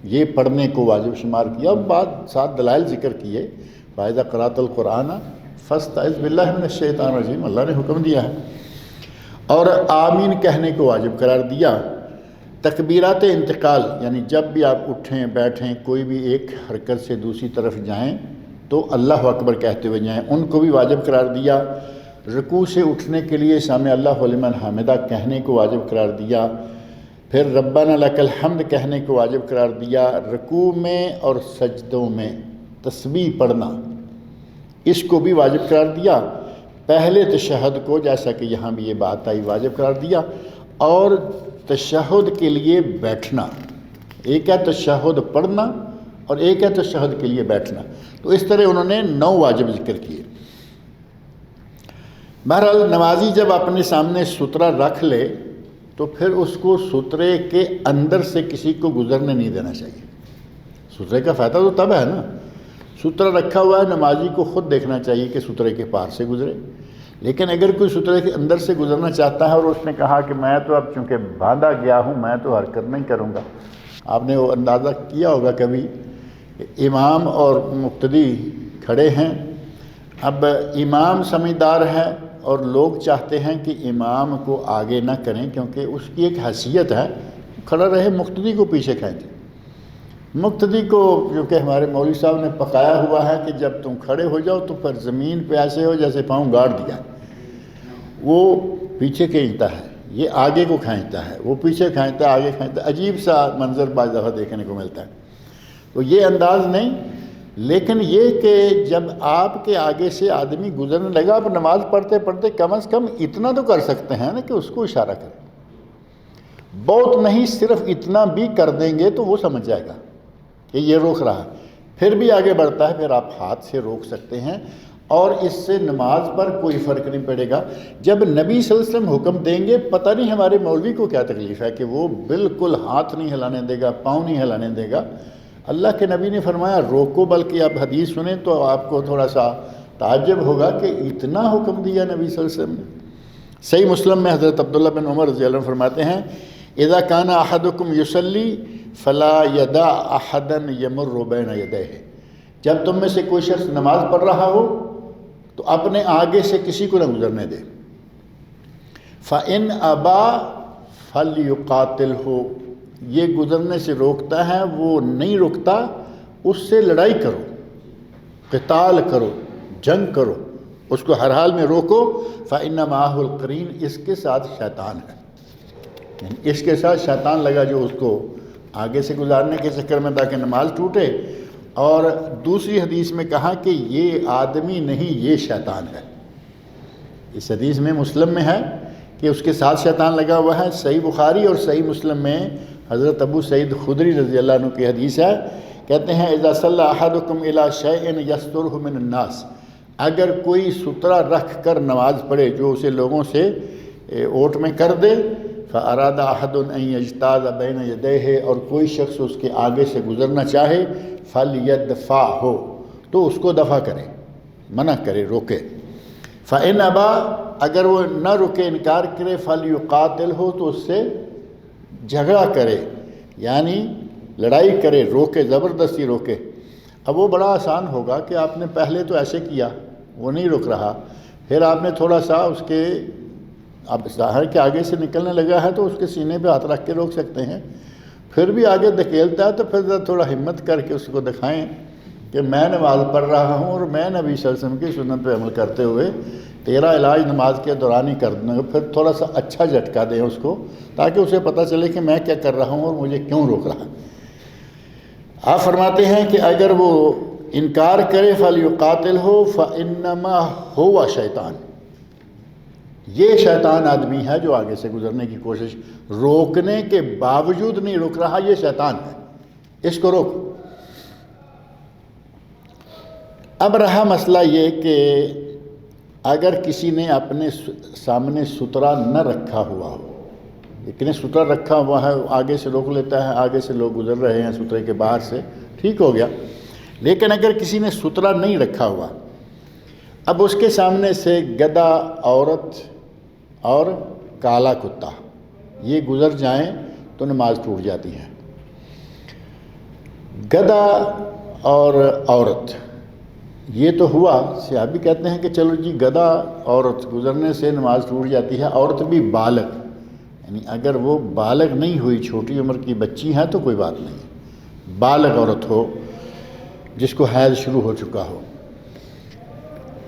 یہ پڑھنے کو واجب شمار کیا۔ بعد 7 دلائل ذکر کیے، فَإِذَا قَرَأْتَ الْقُرْآنَ فَاسْتَعِذْ بِاللَّهِ مِنَ الشَّيْطَانِ الرَّجِيمِ، اللہ نے حکم دیا ہے۔ اور آمین کہنے کو واجب قرار دیا۔ تکبیرات انتقال، یعنی جب بھی آپ اٹھیں بیٹھیں کوئی بھی ایک حرکت سے دوسری طرف جائیں تو اللہ اکبر کہتے ہوئے جائیں، ان کو بھی واجب قرار دیا۔ رکوع سے اٹھنے کے لیے سامع اللہ لمن حمدہ کہنے کو واجب قرار دیا۔ پھر ربنا لک الحمد کہنے کو واجب قرار دیا۔ رکوع میں اور سجدوں میں تسبیح پڑھنا، اس کو بھی واجب قرار دیا۔ پہلے تشہد کو، جیسا کہ یہاں بھی یہ بات آئی، واجب قرار دیا۔ اور تشہد کے لیے بیٹھنا، ایک ہے تشہد پڑھنا اور ایک ہے تشہد کے لیے بیٹھنا، تو اس طرح انہوں نے 9 واجب ذکر کیے۔ بہرحال نمازی جب اپنے سامنے سترہ رکھ لے تو پھر اس کو سترے کے اندر سے کسی کو گزرنے نہیں دینا چاہیے۔ سترے کا فائدہ تو تب ہے نا، سترہ رکھا ہوا ہے، نمازی کو خود دیکھنا چاہیے کہ سترے کے پار سے گزرے۔ لیکن اگر کوئی سترے کے اندر سے گزرنا چاہتا ہے اور اس نے کہا کہ میں تو اب چونکہ باندھا گیا ہوں میں تو حرکت نہیں کروں گا، آپ نے وہ اندازہ کیا ہوگا کبھی، امام اور مقتدی کھڑے ہیں، اب امام سمجھدار ہے اور لوگ چاہتے ہیں کہ امام کو آگے نہ کریں کیونکہ اس کی ایک حیثیت ہے، کھڑا رہے، مقتدی کو پیچھے کھینچے۔ مقتدی کو کیونکہ ہمارے مولوی صاحب نے پکایا ہوا ہے کہ جب تم کھڑے ہو جاؤ تو پھر زمین پہ ایسے ہو جیسے پاؤں گاڑ دیا، وہ پیچھے کھینچتا ہے، یہ آگے کو کھینچتا ہے، وہ پیچھے کھینچتا ہے، آگے کھینچتا ہے، عجیب سا منظر بعض دفعہ دیکھنے کو ملتا ہے۔ تو یہ انداز نہیں، لیکن یہ کہ جب آپ کے آگے سے آدمی گزرنے لگا، آپ نماز پڑھتے پڑھتے کم از کم اتنا تو کر سکتے ہیں نا کہ اس کو اشارہ کریں، بہت نہیں، صرف اتنا بھی کر دیں گے تو وہ سمجھ جائے گا کہ یہ روک رہا ہے، پھر بھی آگے بڑھتا ہے، پھر آپ ہاتھ سے روک سکتے ہیں، اور اس سے نماز پر کوئی فرق نہیں پڑے گا۔ جب نبی صلی اللہ علیہ وسلم حکم دیں گے، پتہ نہیں ہمارے مولوی کو کیا تکلیف ہے کہ وہ بالکل ہاتھ نہیں ہلانے دے گا، پاؤں نہیں ہلانے دے گا۔ اللہ کے نبی نے فرمایا روکو، بلکہ آپ حدیث سنیں تو آپ کو تھوڑا سا تعجب ہوگا کہ اتنا حکم دیا نبی صلی اللہ علیہ وسلم نے۔ صحیح مسلم میں حضرت عبداللہ بن عمر رضی اللہ عنہ فرماتے ہیں، اذا کان احدکم یصلی فلا یدع احدا یمر بین یدیہ، جب تم میں سے کوئی شخص نماز پڑھ رہا ہو تو اپنے آگے سے کسی کو نہ گزرنے دے۔ فَإِنْ أَبَى فَلْيُقَاتِلْهُ، یہ گزرنے سے روکتا ہے، وہ نہیں رکتا، اس سے لڑائی کرو، قتال کرو، جنگ کرو، اس کو ہر حال میں روکو۔ فَإِنَّ مَعَهُ الْقَرِينَ، اس کے ساتھ شیطان ہے، یعنی اس کے ساتھ شیطان لگا جو اس کو آگے سے گزارنے کے چکر میں تاکہ نماز ٹوٹے۔ اور دوسری حدیث میں کہا کہ یہ آدمی نہیں، یہ شیطان ہے، اس حدیث میں مسلم میں ہے کہ اس کے ساتھ شیطان لگا ہوا ہے. صحیح بخاری اور صحیح مسلم میں حضرت ابو سعید خدری رضی اللہ عنہ کی حدیث ہے. کہتے ہیں اذا صلی احدکم الی شیء یسترہ من الناس، اگر کوئی سترہ رکھ کر نماز پڑھے جو اسے لوگوں سے اوٹ میں کر دے، فاراد احد ان یجتاز بین یدیہ، اور کوئی شخص اس کے آگے سے گزرنا چاہے، فلیدفعہ، تو اس کو دفع کرے، منع کرے، روکے. فإن ابا، اگر وہ نہ رکے، انکار کرے، فلیقاتلہ، تو اس سے جھگڑا کرے، یعنی لڑائی کرے، روکے، زبردستی روکے. اب وہ بڑا آسان ہوگا کہ آپ نے پہلے تو ایسے کیا، وہ نہیں رک رہا، پھر آپ نے تھوڑا سا اس کے، اب ظاہر کے آگے سے نکلنے لگا ہے تو اس کے سینے پہ ہاتھ رکھ کے روک سکتے ہیں. پھر بھی آگے دھکیلتا ہے تو پھر ذرا تھوڑا ہمت کر کے اس کو دکھائیں کہ میں نماز پڑھ رہا ہوں اور میں نبی صلی اللہ علیہ وسلم کی سنت پہ عمل کرتے ہوئے تیرا علاج نماز کے دوران ہی کر دوں گا. پھر تھوڑا سا اچھا جھٹکا دیں اس کو تاکہ اسے پتہ چلے کہ میں کیا کر رہا ہوں اور مجھے کیوں روک رہا. آپ فرماتے ہیں کہ اگر وہ انکار کرے، فَلْيُقَاتِلْهُ فَإِنَّمَا هُوَ شیطان، یہ شیطان آدمی ہے جو آگے سے گزرنے کی کوشش، روکنے کے باوجود نہیں رک رہا، یہ شیطان ہے، اس کو روک. اب رہا مسئلہ یہ کہ اگر کسی نے اپنے سامنے سترہ نہ رکھا ہوا ہو، لیکن سترہ رکھا ہوا ہے، آگے سے روک لیتا ہے، آگے سے لوگ گزر رہے ہیں سترے کے باہر سے، ٹھیک ہو گیا. لیکن اگر کسی نے سترہ نہیں رکھا ہوا، اب اس کے سامنے سے گدھا، عورت اور کالا کتا یہ گزر جائیں تو نماز ٹوٹ جاتی ہے. گدھا اور عورت یہ تو ہوا، صحابی کہتے ہیں کہ چلو جی گدھا عورت گزرنے سے نماز ٹوٹ جاتی ہے. عورت بھی بالغ، یعنی اگر وہ بالغ نہیں ہوئی، چھوٹی عمر کی بچی ہے تو کوئی بات نہیں، بالغ عورت ہو جس کو حیض شروع ہو چکا ہو.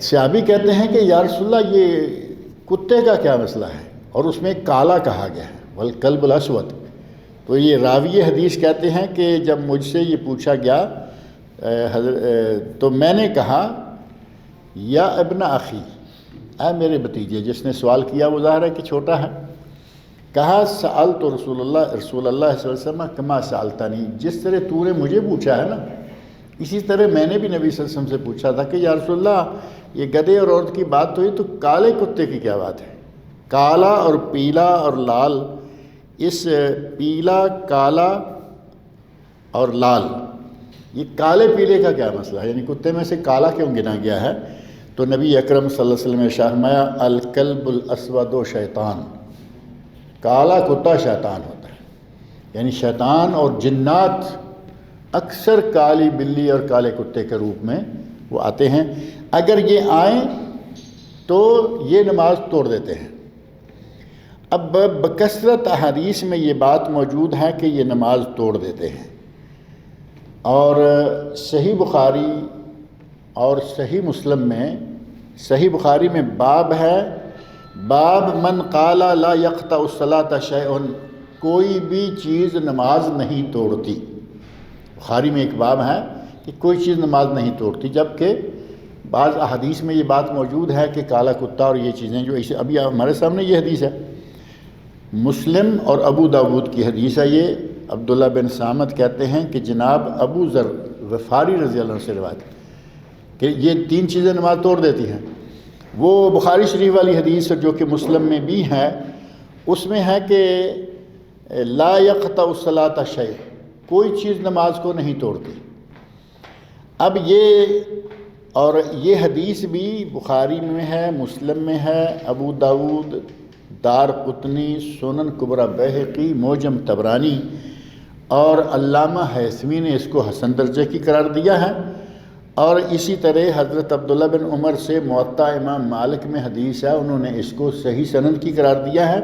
صحابی کہتے ہیں کہ یا رسول اللہ یہ کتے کا کیا مسئلہ ہے، اور اس میں کالا کہا گیا ہے، والکلب الاسود. تو یہ راوی حدیث کہتے ہیں کہ جب مجھ سے یہ پوچھا گیا تو میں نے کہا یا ابن اخی، اے میرے بھتیجے، جس نے سوال کیا وہ ظاہر ہے کہ چھوٹا ہے. کہا سألت رسول اللہ صلی اللہ علیہ وسلم کما سألتنی، جس طرح تو نے مجھے پوچھا ہے نا اسی طرح میں نے بھی نبی صلی اللہ علیہ وسلم سے پوچھا تھا کہ یا رسول اللہ یہ گدھے اور عورت کی بات تو ہوئی، تو کالے کتے کی کیا بات ہے؟ کالا اور پیلا اور لال، اس پیلا، کالا اور لال، یہ کالے پیلے کا کیا مسئلہ ہے؟ یعنی کتے میں سے کالا کیوں گنا گیا ہے؟ تو نبی اکرم صلی اللہ علیہ وسلم نے ارشاد فرمایا الکلب الاسود شیطان، کالا کتا شیطان ہوتا ہے. یعنی شیطان اور جنات اکثر کالی بلی اور کالے کتے کے روپ میں وہ آتے ہیں. اگر یہ آئیں تو یہ نماز توڑ دیتے ہیں. اب بکثرت احادیث میں یہ بات موجود ہے کہ یہ نماز توڑ دیتے ہیں، اور صحیح بخاری اور صحیح مسلم میں، صحیح بخاری میں باب ہے، باب من قال لا یقطع الصلاۃ شیء، کوئی بھی چیز نماز نہیں توڑتی. بخاری میں ایک باب ہے کہ کوئی چیز نماز نہیں توڑتی، جبکہ بعض احادیث میں یہ بات موجود ہے کہ کالا کتا اور یہ چیزیں جو اسے ابھی ہمارے سامنے یہ حدیث ہے، مسلم اور ابو داود کی حدیث ہے. یہ عبداللہ بن سامت کہتے ہیں کہ جناب ابو ذر غفاری رضی اللہ عنہ سے روایت کہ یہ تین چیزیں نماز توڑ دیتی ہیں. وہ بخاری شریف والی حدیث جو کہ مسلم میں بھی ہے، اس میں ہے کہ لا یقطع الصلاۃ شیء، کوئی چیز نماز کو نہیں توڑتی. اب یہ حدیث بھی بخاری میں ہے، مسلم میں ہے، ابو داود، دارقطنی، سنن کبریٰ بیہقی، معجم طبرانی اور علامہ ہیثمی نے اس کو حسن درجے کی قرار دیا ہے. اور اسی طرح حضرت عبداللہ بن عمر سے موطا امام مالک میں حدیث ہے، انہوں نے اس کو صحیح سند کی قرار دیا ہے.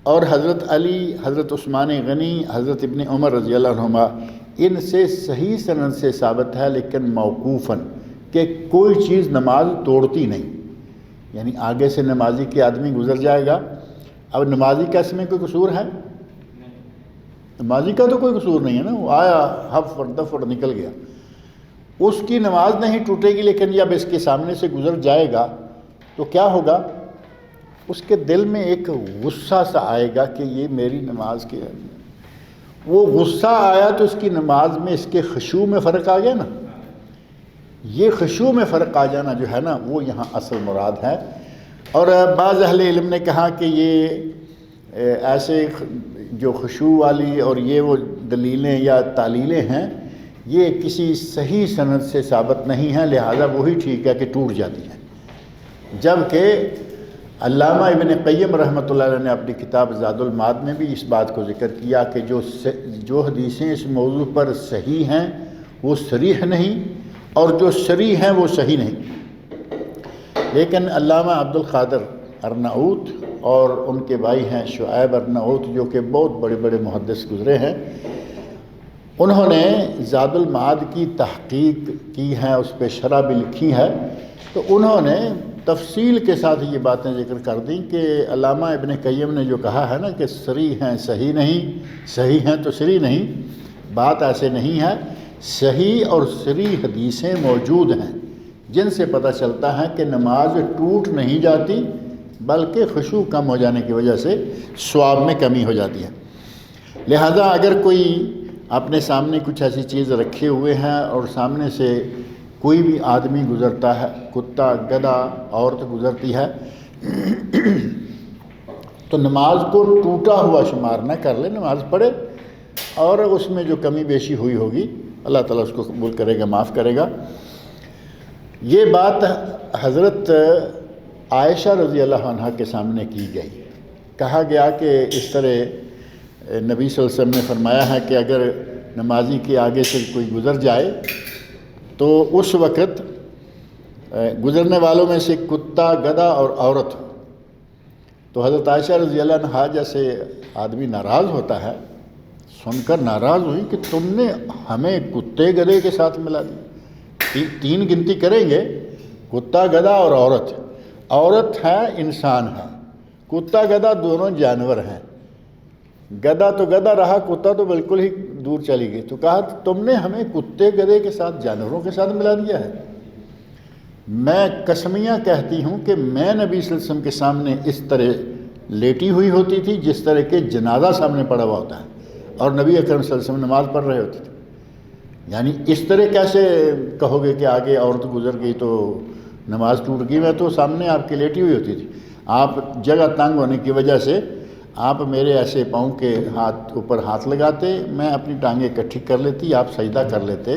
اور حضرت علی، حضرت عثمان غنی، حضرت ابن عمر رضی اللہ عنہما، ان سے صحیح سند سے ثابت ہے لیکن موقوفاً کہ کوئی چیز نماز توڑتی نہیں. یعنی آگے سے نمازی کے آدمی گزر جائے گا، اب نمازی کا اس میں کوئی قصور ہے؟ نمازی کا تو کوئی قصور نہیں ہے نا، وہ آیا ہف اور دف اور نکل گیا، اس کی نماز نہیں ٹوٹے گی. لیکن جب اس کے سامنے سے گزر جائے گا تو کیا ہوگا؟ اس کے دل میں ایک غصہ سا آئے گا کہ یہ میری نماز کے، وہ غصہ آیا تو اس کی نماز میں اس کے خشوع میں فرق آ گیا نا. یہ خشوع میں فرق آ جانا جو ہے نا وہ یہاں اصل مراد ہے. اور بعض اہل علم نے کہا کہ یہ ایسے جو خشوع والی اور یہ وہ دلیلیں یا تعلیلیں ہیں یہ کسی صحیح سند سے ثابت نہیں ہیں، لہذا وہی ٹھیک ہے کہ ٹوٹ جاتی ہیں. جبکہ علامہ ابن قیم رحمۃ اللہ علیہ نے اپنی کتاب زاد المعاد میں بھی اس بات کو ذکر کیا کہ جو حدیثیں اس موضوع پر صحیح ہیں وہ صریح نہیں، اور جو صریح ہیں وہ صحیح نہیں. لیکن علامہ عبد القادر ارناؤت اور ان کے بھائی ہیں شعیب ارناؤت جو کہ بہت بڑے بڑے محدث گزرے ہیں، انہوں نے زاد المعاد کی تحقیق کی ہے، اس پہ شرح بھی لکھی ہے. تو انہوں نے تفصیل کے ساتھ یہ باتیں ذکر کر دیں کہ علامہ ابن قیم نے جو کہا ہے نا کہ صریح ہیں صحیح نہیں، صحیح ہیں تو صریح نہیں، بات ایسے نہیں ہے. صحیح اور صریح حدیثیں موجود ہیں جن سے پتہ چلتا ہے کہ نماز ٹوٹ نہیں جاتی بلکہ خشوع کم ہو جانے کی وجہ سے ثواب میں کمی ہو جاتی ہے. لہذا اگر کوئی اپنے سامنے کچھ ایسی چیز رکھے ہوئے ہیں اور سامنے سے کوئی بھی آدمی گزرتا ہے، کتا، گدھا، عورت گزرتی ہے، تو نماز کو ٹوٹا ہوا شمار نہ کر لے، نماز پڑھے اور اس میں جو کمی بیشی ہوئی ہوگی اللہ تعالیٰ اس کو قبول کرے گا، معاف کرے گا. یہ بات حضرت عائشہ رضی اللہ عنہا کے سامنے کی گئی. کہا گیا کہ اس طرح نبی صلی اللہ علیہ وسلم نے فرمایا ہے کہ اگر نمازی کے آگے سے کوئی گزر جائے تو اس وقت گزرنے والوں میں سے کتا، گدھا اور عورت، تو حضرت عائشہ رضی اللہ عنہا جیسے آدمی ناراض ہوتا ہے، سن کر ناراض ہوئی کہ تم نے ہمیں کتے گدھے کے ساتھ ملا دیا. تین گنتی کریں گے، کتا، گدھا اور عورت. عورت ہے، انسان ہے، کتا گدھا دونوں جانور ہیں. گدھا تو گدھا رہا، کتا تو بالکل ہی دور چلی گئی. تو کہا تم نے ہمیں کتے گدھے کے ساتھ، جانوروں کے ساتھ ملا دیا ہے. میں قسمیاں کہتی ہوں کہ میں نبی صلی اللہ علیہ وسلم کے سامنے اس طرح لیٹی ہوئی ہوتی تھی جس طرح کہ جنازہ سامنے پڑا ہوا ہوتا ہے، اور نبی اکرم صلی اللہ علیہ وسلم نماز پڑھ رہے ہوتے تھے. یعنی اس طرح کیسے کہو گے کہ آگے عورت گزر گئی تو نماز ٹوٹ گئی؟ میں تو سامنے آپ کی لیٹی ہوئی ہوتی تھی. آپ جگہ تنگ ہونے کی وجہ سے آپ میرے ایسے پاؤں کے ہاتھ اوپر ہاتھ لگاتے، میں اپنی ٹانگیں اکٹھی کر لیتی، آپ سجدہ کر لیتے،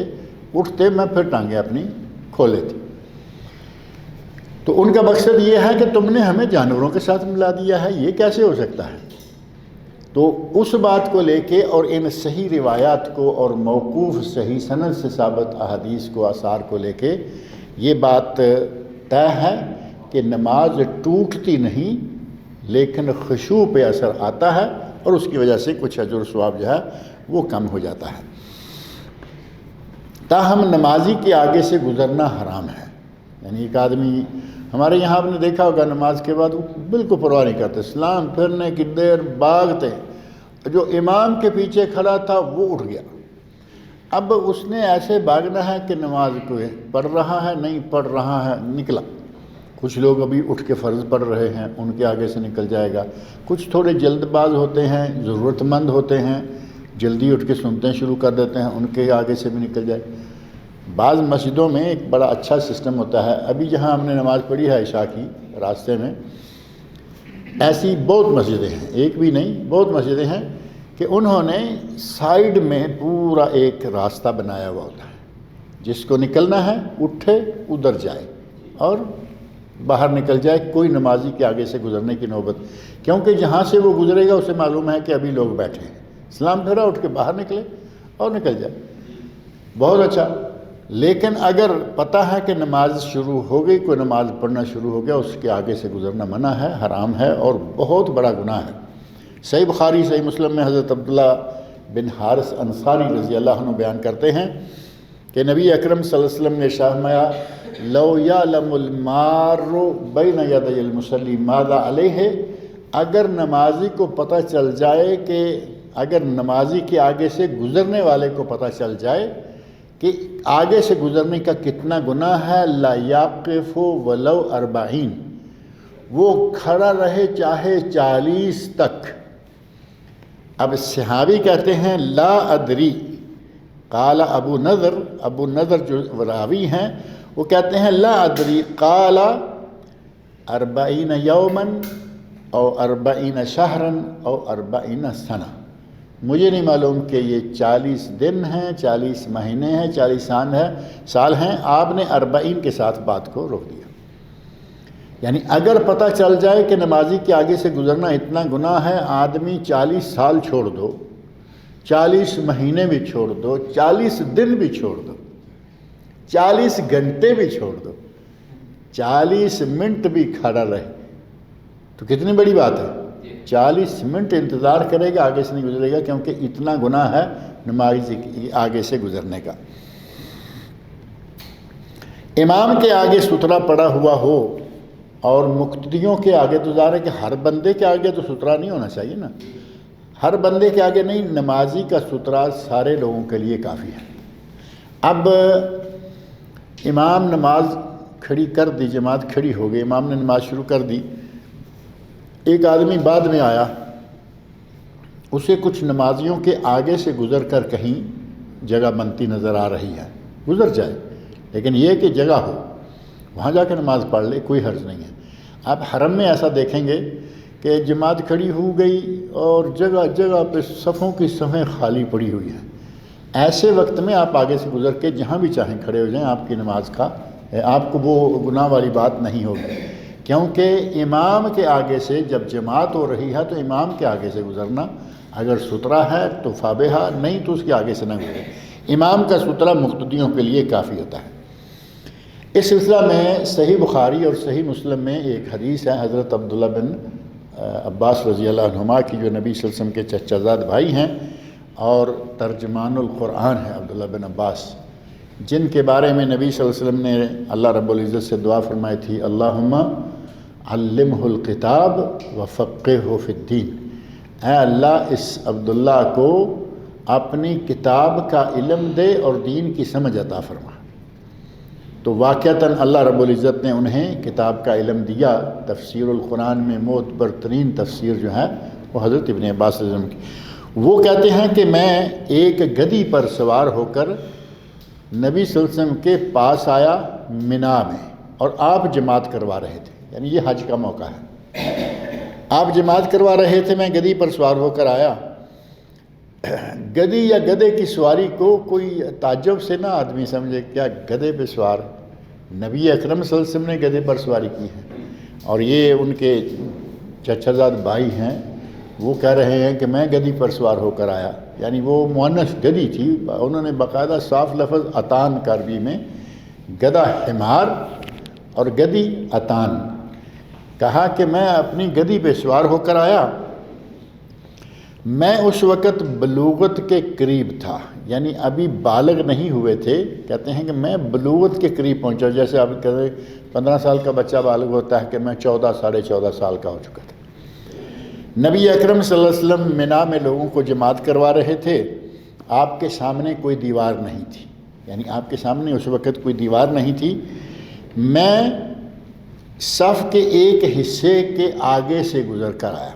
اٹھتے، میں پھر ٹانگیں اپنی کھول لیتی. تو ان کا مقصد یہ ہے کہ تم نے ہمیں جانوروں کے ساتھ ملا دیا ہے، یہ کیسے ہو سکتا ہے؟ تو اس بات کو لے کے اور ان صحیح روایات کو اور موقوف صحیح سند سے ثابت احادیث کو، آثار کو لے کے یہ بات طے ہے کہ نماز ٹوٹتی نہیں لیکن خشوع پہ اثر آتا ہے، اور اس کی وجہ سے کچھ اجر و ثواب جو ہے وہ کم ہو جاتا ہے. تاہم نمازی کے آگے سے گزرنا حرام ہے. یعنی ایک آدمی ہمارے یہاں آپ نے دیکھا ہوگا نماز کے بعد وہ بالکل پرواہ نہیں کرتے، سلام پھرنے کی دیر بھاگتے. جو امام کے پیچھے کھڑا تھا وہ اٹھ گیا، اب اس نے ایسے بھاگنا ہے کہ نماز کو پڑھ رہا ہے نہیں پڑھ رہا ہے، نکلا. کچھ لوگ ابھی اٹھ کے فرض پڑھ رہے ہیں، ان کے آگے سے نکل جائے گا. کچھ تھوڑے جلد باز ہوتے ہیں، ضرورت مند ہوتے ہیں، جلدی اٹھ کے سنتے شروع کر دیتے ہیں، ان کے آگے سے بھی نکل جائے. بعض مسجدوں میں ایک بڑا اچھا سسٹم ہوتا ہے. ابھی جہاں ہم نے نماز پڑھی ہے عشاء کی راستے میں، ایسی بہت مسجدیں ہیں، ایک بھی نہیں، بہت مسجدیں ہیں کہ انہوں نے سائیڈ میں پورا ایک راستہ بنایا ہوا ہوتا ہے. جس کو نکلنا ہے اٹھے ادھر جائے اور باہر نکل جائے، کوئی نمازی کے آگے سے گزرنے کی نوبت، کیونکہ جہاں سے وہ گزرے گا اسے معلوم ہے کہ ابھی لوگ بیٹھے ہیں. سلام پھیرا، اٹھ کے باہر نکلے اور نکل جائے، بہت اچھا. لیکن اگر پتہ ہے کہ نماز شروع ہو گئی، کوئی نماز پڑھنا شروع ہو گیا، اس کے آگے سے گزرنا منع ہے، حرام ہے اور بہت بڑا گناہ ہے. صحیح بخاری صحیح مسلم میں حضرت عبداللہ بن حارث انصاری رضی اللہ عنہ بیان کرتے ہیں کہ نبی اکرم صلی اللہ علیہ وسلم نے ارشاد فرمایا، لو یعلم المار بین یدی المصلی ماذا علیہ، اگر نمازی کو پتہ چل جائے کہ، اگر نمازی کے آگے سے گزرنے والے کو پتہ چل جائے کہ آگے سے گزرنے کا کتنا گناہ ہے، لا یاقف ولو 40، وہ کھڑا رہے چاہے 40 تک۔ اب صحابی کہتے ہیں لا ادری، قال ابو نضر جو راوی ہیں وہ کہتے ہیں لا ادری قال 40 یوما او 40 شہرا او 40 سنہ، مجھے نہیں معلوم کہ یہ 40 دن ہیں، 40 مہینے ہیں، 40 سال ہیں۔ آپ نے 40 کے ساتھ بات کو روک دیا۔ یعنی اگر پتہ چل جائے کہ نمازی کے آگے سے گزرنا اتنا گناہ ہے، آدمی 40 سال چھوڑ دو، 40 مہینے بھی چھوڑ دو، 40 دن بھی چھوڑ دو، 40 گھنٹے بھی چھوڑ دو، 40 منٹ بھی کھڑا رہے تو کتنی بڑی بات ہے۔ 40 منٹ انتظار کرے گا، آگے سے نہیں گزرے گا، کیونکہ اتنا گناہ ہے نمازی کے آگے سے گزرنے کا۔ امام کے آگے سترہ پڑا ہوا ہو اور مقتدیوں کے آگے، تو ظاہر ہے کہ ہر بندے کے آگے تو سترہ نہیں ہونا چاہیے نا، ہر بندے کے آگے نہیں، نمازی کا سترہ سارے لوگوں کے لیے کافی ہے۔ اب امام نماز کھڑی کر دی، جماعت کھڑی ہو گئی، امام نے نماز شروع کر دی، ایک آدمی بعد میں آیا، اسے کچھ نمازیوں کے آگے سے گزر کر کہیں جگہ بنتی نظر آ رہی ہے، گزر جائے، لیکن یہ کہ جگہ ہو، وہاں جا کے نماز پڑھ لے، کوئی حرج نہیں ہے۔ آپ حرم میں ایسا دیکھیں گے کہ جماعت کھڑی ہو گئی اور جگہ جگہ پہ صفوں کی صفیں خالی پڑی ہوئی ہیں، ایسے وقت میں آپ آگے سے گزر کے جہاں بھی چاہیں کھڑے ہو جائیں، آپ کی نماز کا، آپ کو وہ گناہ والی بات نہیں ہوگی، کیونکہ امام کے آگے سے جب جماعت ہو رہی ہے تو امام کے آگے سے گزرنا اگر سترہ ہے تو فابہا، نہیں تو اس کے آگے سے نہ گزرے۔ امام کا سترہ مقتدیوں کے لیے کافی ہوتا ہے۔ اس سلسلہ میں صحیح بخاری اور صحیح مسلم میں ایک حدیث ہے حضرت عبداللہ بن عباس رضی اللہ عنہما کی، جو نبی صلی اللہ علیہ وسلم کے چچا زاد بھائی ہیں اور ترجمان القرآن ہے عبداللہ بن عباس، جن کے بارے میں نبی صلی اللہ علیہ وسلم نے اللہ رب العزت سے دعا فرمائی تھی، اللہم علمہ الکتاب وفقہہ فی الدین، اے اللہ اس عبداللہ کو اپنی کتاب کا علم دے اور دین کی سمجھ عطا فرما۔ تو واقعتاً اللہ رب العزت نے انہیں کتاب کا علم دیا۔ تفسیر القرآن میں معتبر ترین تفسیر جو ہے وہ حضرت ابن عباس رضی اللہ عنہ کی، وہ کہتے ہیں کہ میں ایک گدی پر سوار ہو کر نبی صلی اللہ علیہ وسلم کے پاس آیا منا میں، اور آپ جماعت کروا رہے تھے، یعنی یہ حج کا موقع ہے، آپ جماعت کروا رہے تھے، میں گدی پر سوار ہو کر آیا۔ گدی یا گدے کی سواری کو کوئی تعجب سے نہ آدمی سمجھے، کیا گدے پہ سوار؟ نبی اکرم صلی اللہ علیہ وسلم نے گدے پر سواری کی ہے، اور یہ ان کے چچا زاد بھائی ہیں، وہ کہہ رہے ہیں کہ میں گدی پر سوار ہو کر آیا، یعنی وہ مؤنث گدی تھی، انہوں نے باقاعدہ صاف لفظ اتان کا عربی میں گدا حمار اور گدی اتان کہا کہ میں اپنی گدی پہ سوار ہو کر آیا۔ میں اس وقت بلوغت کے قریب تھا، یعنی ابھی بالغ نہیں ہوئے تھے، کہتے ہیں کہ میں بلوغت کے قریب پہنچا، جیسے آپ کہتے ہیں 15 سال کا بچہ بالغ ہوتا ہے، کہ میں 14 ساڑھے 14 سال کا ہو چکا تھا۔ نبی اکرم صلی اللہ علیہ وسلم منا میں لوگوں کو جماعت کروا رہے تھے، آپ کے سامنے کوئی دیوار نہیں تھی، یعنی آپ کے سامنے اس وقت کوئی دیوار نہیں تھی۔ میں صف کے ایک حصے کے آگے سے گزر کر آیا۔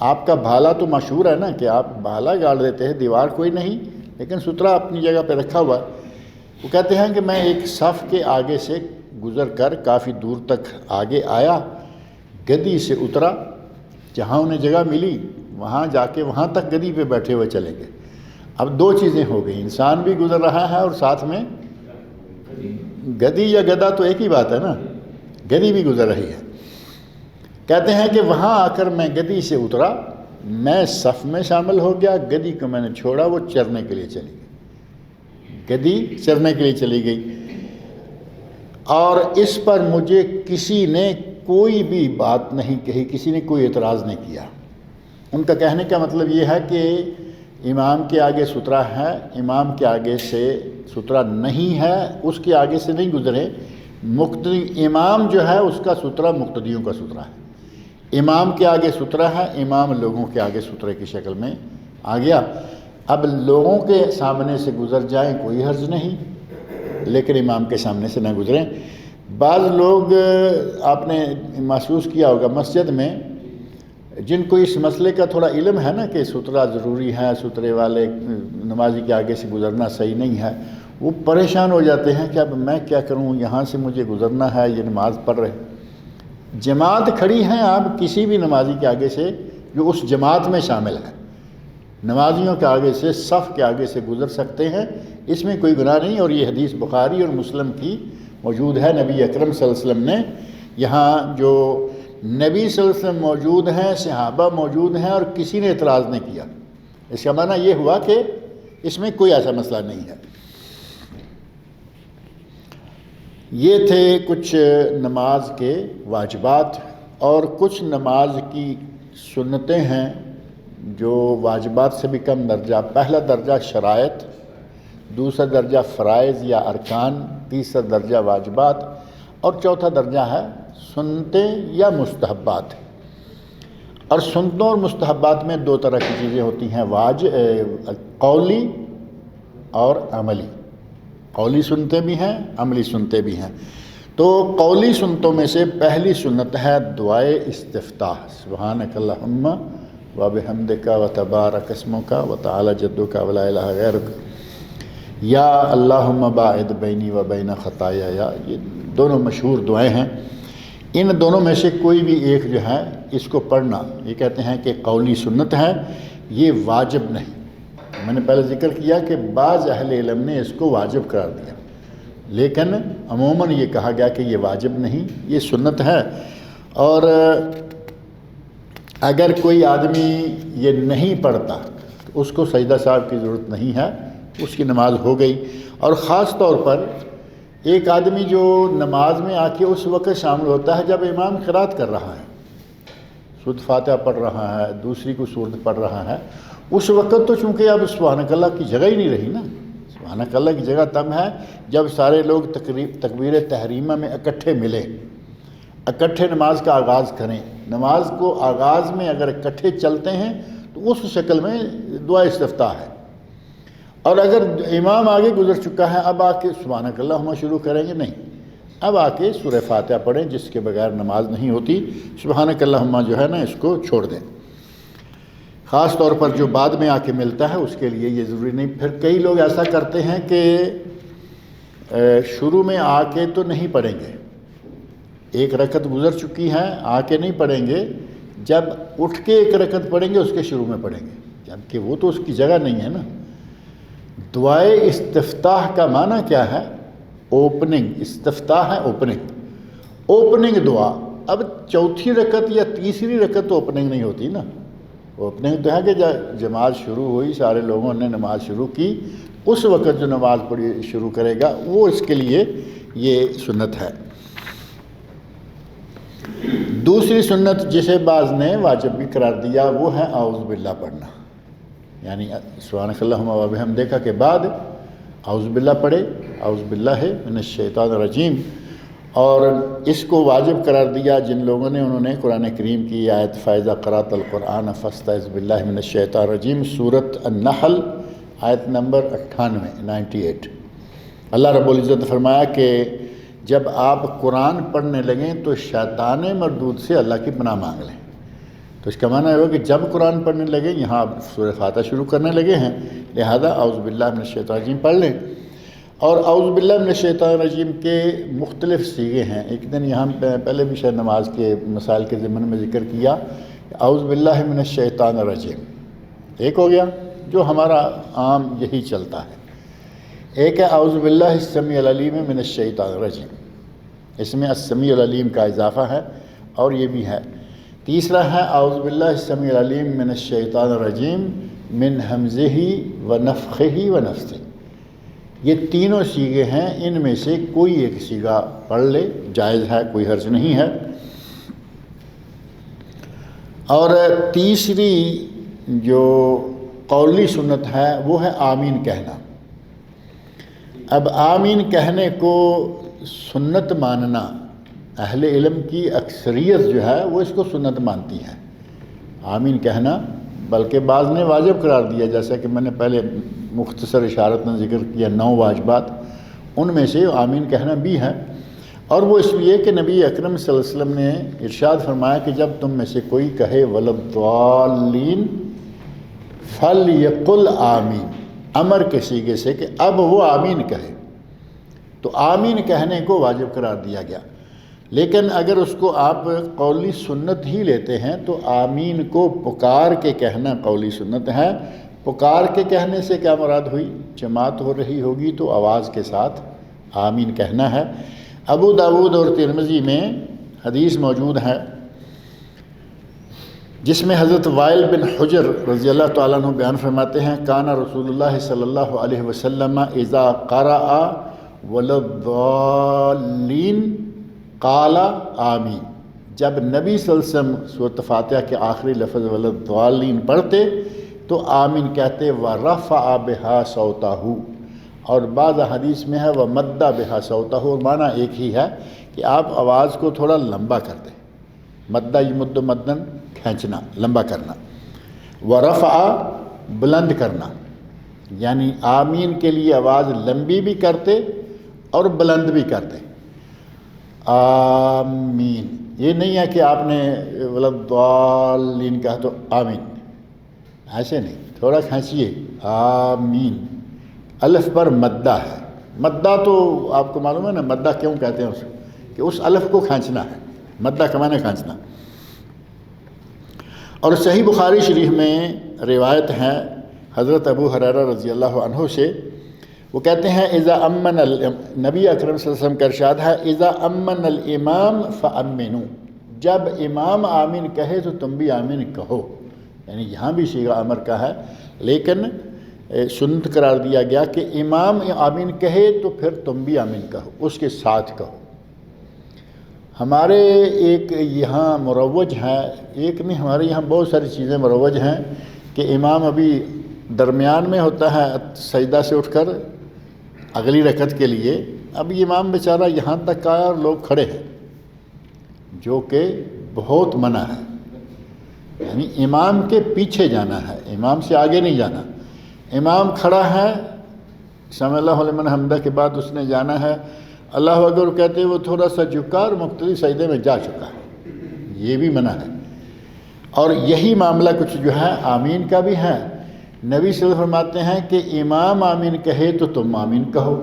آپ کا بھالا تو مشہور ہے نا کہ آپ بھالا گاڑ دیتے ہیں، دیوار کوئی نہیں، لیکن سترہ اپنی جگہ پہ رکھا ہوا۔ وہ کہتے ہیں کہ میں ایک صف کے آگے سے گزر کر کافی دور تک آگے آیا، گدی سے اترا، جہاں انہیں جگہ ملی وہاں جا کے وہاں تک گدی پہ بیٹھے ہوئے چلے گئے۔ اب دو چیزیں ہو گئی، انسان بھی گزر رہا ہے اور ساتھ میں گدی یا گدا تو ایک ہی بات ہے نا، گدی بھی گزر رہی ہے۔ کہتے ہیں کہ وہاں آ کر میں گدی سے اترا، میں صف میں شامل ہو گیا، گدی کو میں نے چھوڑا، وہ چرنے کے لیے چلی گئی، گدی چرنے کے لیے چلی گئی، اور اس پر مجھے کسی نے کوئی بھی بات نہیں کہی، کسی نے کوئی اعتراض نہیں کیا۔ ان کا کہنے کا مطلب یہ ہے کہ امام کے آگے سترہ ہے، امام کے آگے سے سترہ نہیں ہے، اس کے آگے سے نہیں گزرے، مقتدی امام جو ہے اس کا سترہ مقتدیوں کا سترہ ہے، امام کے آگے سترہ ہے، امام لوگوں کے آگے سترے کی شکل میں آ گیا۔ اب لوگوں کے سامنے سے گزر جائیں کوئی حرج نہیں، لیکن امام کے سامنے سے نہ گزریں۔ بعض لوگ آپ نے محسوس کیا ہوگا مسجد میں جن کو اس مسئلے کا تھوڑا علم ہے نا کہ سترہ ضروری ہے، سترے والے نمازی کے آگے سے گزرنا صحیح نہیں ہے، وہ پریشان ہو جاتے ہیں کہ اب میں کیا کروں، یہاں سے مجھے گزرنا ہے، یہ نماز پڑھ رہے جماعت کھڑی ہیں، آپ کسی بھی نمازی کے آگے سے جو اس جماعت میں شامل ہے نمازیوں کے آگے سے، صف کے آگے سے گزر سکتے ہیں، اس میں کوئی گناہ نہیں۔ اور یہ حدیث بخاری اور مسلم کی موجود ہے، نبی اکرم صلی اللہ علیہ وسلم نے یہاں جو نبی صلی اللہ علیہ وسلم موجود ہیں، صحابہ موجود ہیں اور کسی نے اعتراض نہیں کیا، اس کا معنی یہ ہوا کہ اس میں کوئی ایسا مسئلہ نہیں ہے۔ یہ تھے کچھ نماز کے واجبات، اور کچھ نماز کی سنتیں ہیں جو واجبات سے بھی کم درجہ۔ پہلا درجہ شرائط، دوسرا درجہ فرائض یا ارکان، تیسرا درجہ واجبات، اور چوتھا درجہ ہے سنتیں یا مستحبات۔ اور سنتوں اور مستحبات میں دو طرح کی چیزیں ہوتی ہیں، قولی اور عملی۔ قولی سنتیں بھی ہیں، عملی سنتیں بھی ہیں۔ تو قولی سنتوں میں سے پہلی سنت ہے دعائے استفتاح، سبحانک اللہم و بحمدک و تبارک اسمک و تعالی جدک و لا الہ غیرک، یا اللہم باعد بینی و بین خطایا، یہ دونوں مشہور دعائیں ہیں۔ ان دونوں میں سے کوئی بھی ایک جو ہے اس کو پڑھنا، یہ کہتے ہیں کہ قولی سنت ہے، یہ واجب نہیں۔ میں نے پہلے ذکر کیا کہ بعض اہل علم نے اس کو واجب قرار دیا، لیکن عموماً یہ کہا گیا کہ یہ واجب نہیں، یہ سنت ہے۔ اور اگر کوئی آدمی یہ نہیں پڑھتا تو اس کو سجدہ صاحب کی ضرورت نہیں ہے، اس کی نماز ہو گئی۔ اور خاص طور پر ایک آدمی جو نماز میں آ کے اس وقت شامل ہوتا ہے جب امام قرات کر رہا ہے، سورۃ فاتحہ پڑھ رہا ہے، دوسری کو سورت پڑھ رہا ہے، اس وقت تو چونکہ اب سبحانک اللہ کی جگہ ہی نہیں رہی نا۔ سبحانک اللہ کی جگہ تب ہے جب سارے لوگ تکبیر تحریمہ میں اکٹھے ملیں، اکٹھے نماز کا آغاز کریں۔ نماز کو آغاز میں اگر اکٹھے چلتے ہیں تو اس شکل میں دعا استفتاح ہے۔ اور اگر امام آگے گزر چکا ہے، اب آ کے سبحانک اللہم شروع کریں گے نہیں، اب آ کے سورہ فاتحہ پڑھیں، جس کے بغیر نماز نہیں ہوتی۔ سبحانک اللہم جو ہے نا اس کو چھوڑ دیں۔ خاص طور پر جو بعد میں آ کے ملتا ہے اس کے لیے یہ ضروری نہیں۔ پھر کئی لوگ ایسا کرتے ہیں کہ شروع میں آ کے تو نہیں پڑھیں گے، ایک رکعت گزر چکی ہے آ کے نہیں پڑھیں گے، جب اٹھ کے ایک رکعت پڑھیں گے اس کے شروع میں پڑھیں گے، جبکہ وہ تو اس کی جگہ نہیں ہے نا۔ دعائے استفتاح کا معنی کیا ہے؟ اوپننگ۔ استفتاح ہے اوپننگ دعا۔ اب چوتھی رکعت یا تیسری رکعت تو اوپننگ نہیں ہوتی نا، اوپننگ تو ہے کہ جب جماعت شروع ہوئی، سارے لوگوں نے نماز شروع کی، اس وقت جو نماز پڑھی شروع کرے گا وہ اس کے لیے یہ سنت ہے۔ دوسری سنت جسے بعض نے واجب بھی قرار دیا وہ ہے اعوذ باللہ پڑھنا، یعنی سبحانک اللہم و بحمدک کے بعد اعوذ باللہ پڑھے، اعوذ باللہ من الشیطان الرجیم۔ اور اس کو واجب قرار دیا جن لوگوں نے، انہوں نے قرآن کریم کی آیت فَإِذَا قَرَأْتَ الْقُرْآنَ فَاسْتَعِذْ بِاللَّهِ مِنَ الشَّيْطَانِ الرَّجِيمِ، سورۃ النحل آیت نمبر 98 اللہ رب العزت نے فرمایا کہ جب آپ قرآن پڑھنے لگیں تو شیطان مردود سے اللہ کی پناہ مانگ لیں۔ تو اس کا معنی ہے کہ جب قرآن پڑھنے لگیں، یہاں آپ سورہ فاتحہ شروع کرنے لگے ہیں، لہذا اعوذ باللہ من الشیطان الرجیم پڑھ لیں۔ اور اعوذ باللہ من الشیطان الرجیم کے مختلف صیغے ہیں۔ ایک دن یہاں پہلے بھی شاید نماز کے مسائل کے ضمن میں ذکر کیا، اعوذ باللہ من الشیطان الرجیم ایک ہو گیا جو ہمارا عام یہی چلتا ہے، ایک ہے اعوذ باللہ السمیع العلیم من الشیطان الرجیم، اس میں السمیع العلیم کا اضافہ ہے اور یہ بھی ہے۔ تیسرا ہے اعوذ باللہ السمیع العلیم من الشیطان الرجیم من ہمزہ ونفخہ ونفثہ۔ یہ تینوں صیغے ہیں، ان میں سے کوئی ایک صیغہ پڑھ لے، جائز ہے، کوئی حرج نہیں ہے۔ اور تیسری جو قولی سنت ہے وہ ہے آمین کہنا۔ اب آمین کہنے کو سنت ماننا، اہل علم کی اکثریت جو ہے وہ اس کو سنت مانتی ہے، آمین کہنا، بلکہ بعض نے واجب قرار دیا، جیسا کہ میں نے پہلے مختصر اشارت میں ذکر کیا 9 واجبات، ان میں سے آمین کہنا بھی ہے۔ اور وہ اس لیے کہ نبی اکرم صلی اللہ علیہ وسلم نے ارشاد فرمایا کہ جب تم میں سے کوئی کہے ولضالین فلیقل آمین، امر کے صیغے سے کہ اب وہ آمین کہے، تو آمین کہنے کو واجب قرار دیا گیا۔ لیکن اگر اس کو آپ قولی سنت ہی لیتے ہیں تو آمین کو پکار کے کہنا قولی سنت ہے۔ پکار کے کہنے سے کیا مراد ہوئی؟ جماعت ہو رہی ہوگی تو آواز کے ساتھ آمین کہنا ہے۔ ابو داود اور ترمذی میں حدیث موجود ہے جس میں حضرت وائل بن حجر رضی اللہ تعالیٰ عنہ بیان فرماتے ہیں کان رسول اللہ صلی اللہ علیہ وسلم اذا قرأ ولضالین قال آمین، جب نبی صلی اللہ علیہ وسلم سورۃ فاتحہ کے آخری لفظ ولضالین پڑھتے تو آمین کہتے، ورفع بہا صوتہ، اور بعض حدیث میں ہے ومد بہا صوتہ، اور معنی ایک ہی ہے کہ آپ آواز کو تھوڑا لمبا کر دیں، مدہ یمد مدن کھینچنا، لمبا کرنا، ورفع بلند کرنا، یعنی آمین کے لیے آواز لمبی بھی کرتے اور بلند بھی کرتے، آمین۔ یہ نہیں ہے کہ آپ نے ولضالین کہا تو آمین، ایسے نہیں، تھوڑا کھینچیے، آمین۔ الف پر مدہ ہے، مدہ تو آپ کو معلوم ہے نا، مدہ کیوں کہتے ہیں اس کو، کہ اس الف کو کھینچنا ہے، مدہ کا معنی کھینچنا۔ اور صحیح بخاری شریف میں روایت ہے حضرت ابو ہریرہ رضی اللہ عنہ سے، وہ کہتے ہیں اذا امن نبی اکرم صلی اللہ علیہ وسلم کا ارشاد ہے اذا امن الامام فامنوا، جب امام آمین کہے تو تم بھی آمین کہو، یعنی یہاں بھی صیغہ امر کا ہے لیکن سنت قرار دیا گیا کہ امام آمین کہے تو پھر تم بھی آمین کہو، اس کے ساتھ کہو۔ ہمارے ایک یہاں مروج ہے، ایک نہیں، ہمارے یہاں بہت ساری چیزیں مروج ہیں کہ امام ابھی درمیان میں ہوتا ہے سجدہ سے اٹھ کر اگلی رکعت کے لیے، اب یہ امام بیچارہ یہاں تک آیا اور لوگ کھڑے ہیں، جو کہ بہت منع ہے، یعنی امام کے پیچھے جانا ہے، امام سے آگے نہیں جانا۔ امام کھڑا ہے، سمع اللہ لمن حمدہ کے بعد اس نے جانا ہے، اللہ اکبر کہتے وہ تھوڑا سا جھکا اور مقتدی سجدے میں جا چکا ہے، یہ بھی منع ہے۔ اور یہی معاملہ کچھ جو ہے آمین کا بھی ہے، نبی صلی اللہ علیہ وسلم فرماتے ہیں کہ امام آمین کہے تو تم آمین کہو۔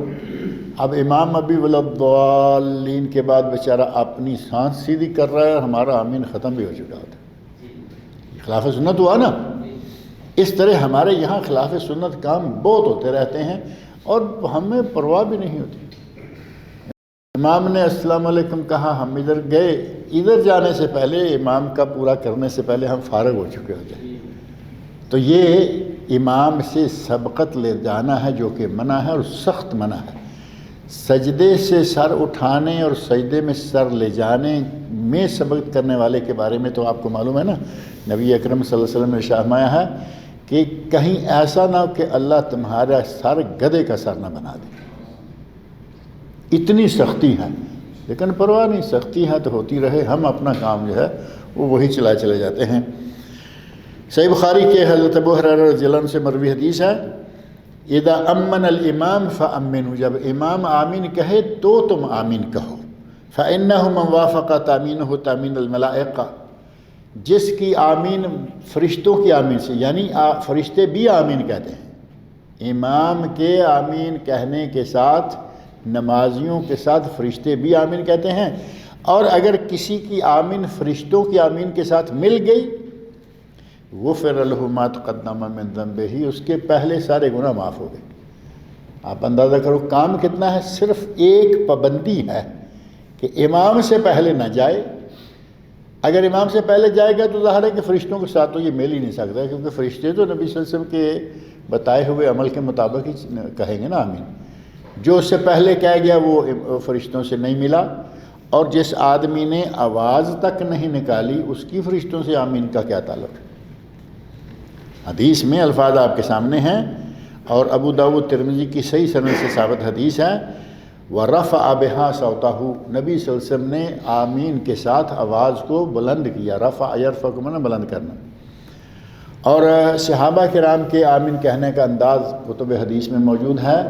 اب امام ابھی ولضالین کے بعد بیچارہ اپنی سانس سیدھی کر رہا ہے اور ہمارا آمین ختم بھی ہو چکا ہوتا ہے، خلاف سنت ہوا نا۔ اس طرح ہمارے یہاں خلاف سنت کام بہت ہوتے رہتے ہیں اور ہمیں پرواہ بھی نہیں ہوتی۔ امام نے السلام علیکم کہا، ہم ادھر گئے، ادھر جانے سے پہلے امام کا پورا کرنے سے پہلے ہم فارغ ہو چکے ہوتے ہیں، تو یہ امام سے سبقت لے جانا ہے جو کہ منع ہے اور سخت منع ہے۔ سجدے سے سر اٹھانے اور سجدے میں سر لے جانے میں سبقت کرنے والے کے بارے میں تو آپ کو معلوم ہے نا، نبی اکرم صلی اللہ علیہ وسلم نے فرمایا ہے کہ کہیں ایسا نہ ہو کہ اللہ تمہارا سر گدھے کا سر نہ بنا دے، اتنی سختی ہے، لیکن پرواہ نہیں، سختی ہے تو ہوتی رہے، ہم اپنا کام جو ہے وہ وہی چلائے چلے جاتے ہیں۔ صحیح بخاری کے حضرت ابو ہریرہ رضی اللہ عنہ سے مروی حدیث ہے اذا امن الامام فامنوا، جب امام آمین کہے تو تم آمین کہو، فانہ من وافق تامینہ تامین الملائکہ، جس کی آمین فرشتوں کی آمین سے، یعنی فرشتے بھی آمین کہتے ہیں، امام کے آمین کہنے کے ساتھ نمازیوں کے ساتھ فرشتے بھی آمین کہتے ہیں، اور اگر کسی کی آمین فرشتوں کی آمین کے ساتھ مل گئی غفر لہ ما تقدم من ذنبہ، اس کے پہلے سارے گناہ معاف ہو گئے۔ آپ اندازہ کرو کام کتنا ہے، صرف ایک پابندی ہے کہ امام سے پہلے نہ جائے، اگر امام سے پہلے جائے گا تو ظاہر ہے کہ فرشتوں کے ساتھ تو یہ مل ہی نہیں سکتا، کیونکہ فرشتے تو نبی صلی اللہ علیہ وسلم کے بتائے ہوئے عمل کے مطابق ہی کہیں گے نا آمین۔ جو اس سے پہلے کہہ گیا وہ فرشتوں سے نہیں ملا، اور جس آدمی نے آواز تک نہیں نکالی اس کی فرشتوں سے آمین کا کیا تعلق ہے؟ حدیث میں الفاظ آپ کے سامنے ہیں، اور ابو داؤد ترمذی کی صحیح سند سے ثابت حدیث ہے وَرَفَعَ بِهَا صَوْتَهُ، نبی صلی اللہ علیہ وسلم نے آمین کے ساتھ آواز کو بلند کیا، رفع یرفع کو معنی بلند کرنا۔ اور صحابہ کرام کے آمین کہنے کا انداز کتب حدیث میں موجود ہے